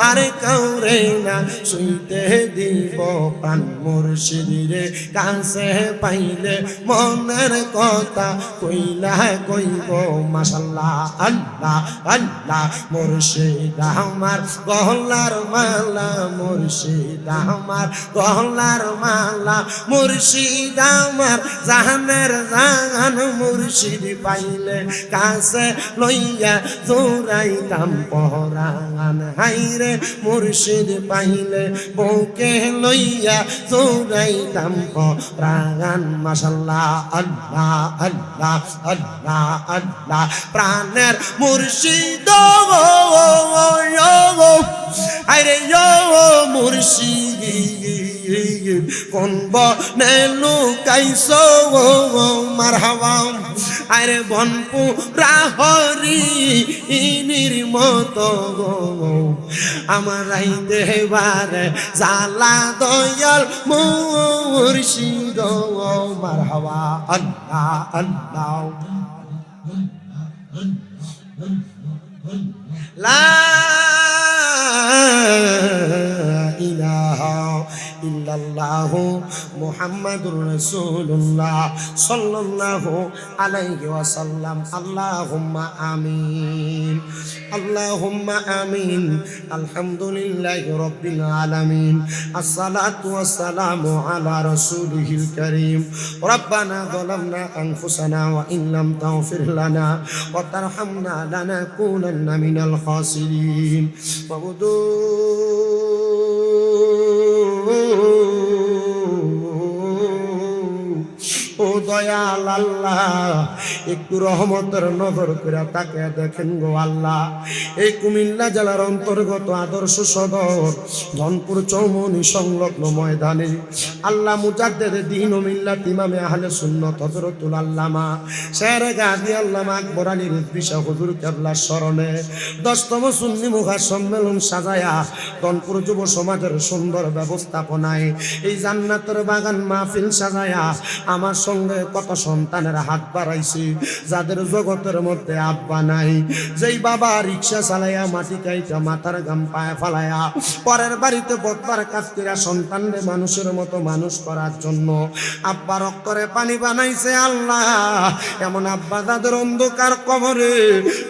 আর কাউরে না শুইতে দিব প্রাণ মুর্শিদের কাছে পাইলে মনের কথা কইলা কইব মাশাল্লাহ আল্লাহ আল্লাহ মুর্শিদ আমার গহলার মালা মুর্শিদ আমার গহলার মালা মুর্শিদ আমার জাহানের জাহান মুর্শিদ পাইলে কাছে লইয়া জোরাইতাম পরাণ হাইরে মুর্শিদ পাইলে বুকে লইয়া জোরাইতাম পরাণ মাশাল্লাহ আল্লাহ আল্লাহ আল্লাহ আল্লাহ প্রাণের মুর্শিদ আরে মুর্শিদ কোন বনে লুকাইছো মারহাবা আরে বনপুরা হরি ইনির মতো আমার দেবার জালা দয়াল মুর্শিদ মারহাবা আল্লাহ আল্লাহ লা ইলাহা ইল্লাল্লাহু মুহাম্মাদুর রাসূলুল্লাহ সাল্লাল্লাহু আলাইহি ওয়াসাল্লাম আল্লাহুম্মা আমিন আল্লাহুম্মা আমিন আলহামদুলিল্লাহি রাব্বিল আলামিন আসসালাতু ওয়াসসালামু আলা রাসূলিহিল কারীম রব্বানা যালামনা আনফুসানা ওয়া ইন লাম তাগফির লানা ওয়া তারহামনা লানাকুনান্না মিনাল খাসিরিন ওয়াবুদু ও দয়াল আল্লাহ একটু রহমতের নজর করে তাকে দেখেন গো আল্লাহ এই কুমিল্লা জেলার অন্তর্গত আদর্শ সদর ধনপুর চৌমনি সংলগ্ন ময়দানে আল্লাহ মুজাদ্দেদ দ্বীন ও মিল্লাত ইমামে আহলে সুন্নাত হযরতুল আল্লামা শের গাজী আল্লামা আকবর আলী রিজভী শাহ হুজুর কেবলার স্মরণে 10তম সুন্নি মুখা সম্মেলন সাজায়া ধনপুর যুব সমাজের সুন্দর ব্যবস্থাপনায় এই জান্নাতের বাগান মাহফিল সাজায়া আমার সঙ্গে কত সন্তানের হাত বাড়াইছি যাদের জগতের মধ্যে আব্বা নাই যেই বাবা রিক্সা চালাইয়া মাটি কাইটা মাথার গাম পায়ে ফালাইয়া পরের বাড়িতে বদবার কাজ করিয়া সন্তানরে মানুষের মতো মানুষ করার জন্য আব্বা রক্তরে পানি বানাইছে আল্লাহ এমন আব্বা যাদের অন্ধকার কবরে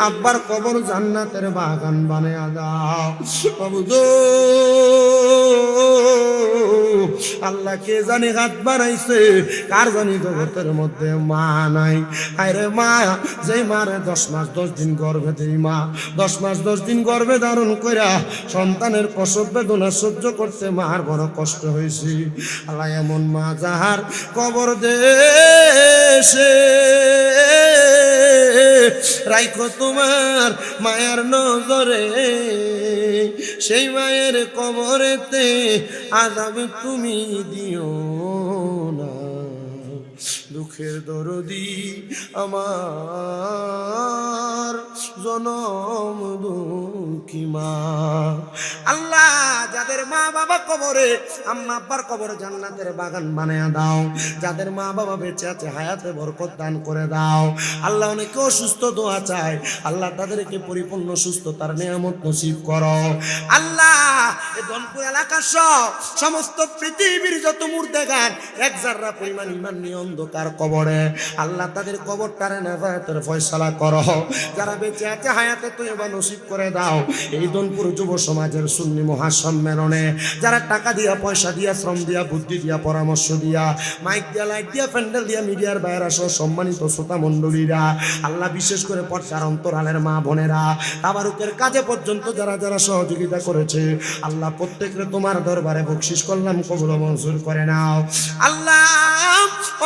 আব্বার কবর জান্নাতের বাগান বানায়া দাও বাবুদো আল্লাহ কে জানি হাত বাড়াইছে কার জানি জগতের মধ্যে মা নাই আরে মা যে মারে 10 মাস 10 দিন গর্ভে দেই মা 10 মাস 10 দিন গর্ভে ধারণ কইরা সন্তানের প্রসব বেদনা সহ্য করতে মার বড় কষ্ট হয়েছে আল্লাহ এমন মা যাহার কবর দেশে রাইখো তোমার মায়ার নজরে, সেই মায়ের কবরেতে আযাব তুমি দিও না। দুঃখের দরদি আমার জনম দুঃখী মা। আল্লাহ যাদের মা বাবা কবরে, আম্মা আব্বার কবরে জান্নাতের বাগান বানায়া দাও। যাদের মা বাবা বেঁচে আছে হায়াতে বরকত দান করে দাও। আল্লাহ অনেকে অসুস্থ দোয়া চায়, আল্লাহ তাদেরকে পরিপূর্ণ সুস্থতার নিয়ামত নসিব করো। আল্লাহ এই ধনপুর এলাকার সমস্ত পৃথিবীর যত মুর্দাগান এক জাররা পরিমাণ ঈমান নিয়ে অন্ধকার কবরে, আল্লাহ তাদের কবরটারে নাজাতের ফয়সালা করো। যারা বেঁচে আছে হায়াতে তয়্যিবা নসিব করে দাও। এই ধনপুর যুব সমাজের সুন্নি মহাসম্মেলনে যারা টাকা দিয়া, পয়সা দিয়া, শ্রম দিয়া, বুদ্ধি দিয়া, পরামর্শ দিয়া, মাইক দিয়া, লাইট দিয়া, প্যান্ডেল দিয়া, মিডিয়ার বাইরা সহ সম্মানিত শ্রোতা মণ্ডলীরা, আল্লাহ বিশেষ করে পর্দার অন্তরালের মা বোনেরা, তাবারুকের কাজে পর্যন্ত যারা যারা সহযোগিতা করেছে, আল্লাহ প্রত্যেককে তোমার দরবারে বকশিশ করলাম, কবুল মঞ্জুর করে নাও। আল্লাহ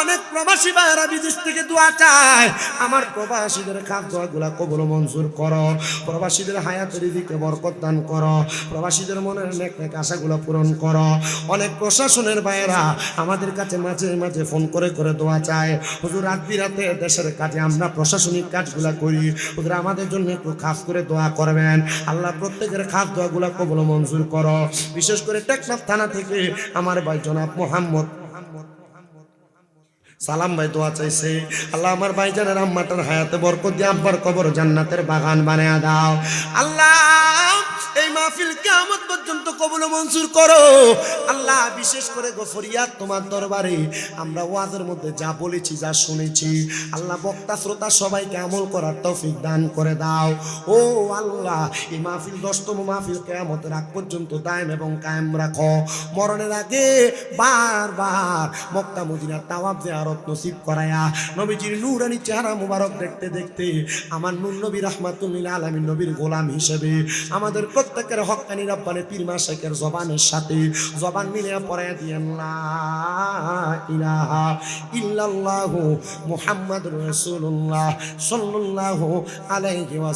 অনেক প্রবাসী ভাইরা বিদেশ থেকে দোয়া চায়, আমার প্রবাসীদের খাস দোয়াগুলা কবুল মঞ্জুর করো। প্রবাসীদের হায়াতের দিকে বরকত দান করো। প্রবাসীদের মনের নেক নেক আশাগুলো পূরণ করো। অনেক প্রশাসনের ভাইরা আমাদের কাছে মাঝে মাঝে ফোন করে করে দোয়া চায়, হুজুর রাত বিরাতে দেশের কাজে আমরা প্রশাসনিক কাজগুলা করি, হুজুর আমাদের জন্য একটু খাস করে দোয়া করবেন। আল্লাহ প্রত্যেকের খাস দোয়াগুলা কবুল মঞ্জুর করো। বিশেষ করে টেকনাফ থানা থেকে আমার ভাই জনাব মোহাম্মদ সালাম ভাই দোয়া চাইছে, আল্লাহ আমার ভাইজানের আম্মাটার হায়াতে বরকত দিয়ে আব্বার কবর জান্নাতের বাগান বানায়া দাও। আল্লাহ এই মাহফিল কিয়ামত পর্যন্ত কবুল মঞ্জুর করো। আল্লাহ বিশেষ করে গফরিয়াত তোমার দরবারে আমরা ওয়াজের মধ্যে যা বলেছি, যা শুনেছি, আল্লাহ বক্তা শ্রোতা সবাইকে আমল করার তৌফিক দান করে দাও। ও আল্লাহ এই মাহফিল 10তম মাহফিল কিয়ামতের আগ পর্যন্ত দায়েম এবং কায়েম রাখো। মরণের আগে বারবার মক্কা মদিনার তাওয়াফ জিয়ারত নসিব করায়া নবীজির নূরানি চেহারা মুবারক দেখতে দেখতে আমার নূর নবী রাহমাতুল লিল আলামিন নবীর গোলাম হিসেবে আমাদের প্রত্যেকের হক্কানি রব্বানি পীর মাশায়েখের জবানের সাথে জবান মিলিয়ে পড়ে দিয়েন লা ইলাহা ইল্লাল্লাহু মুহাম্মাদুর রাসূলুল্লাহ সাল্লাল্লাহু আলাইহি ওয়া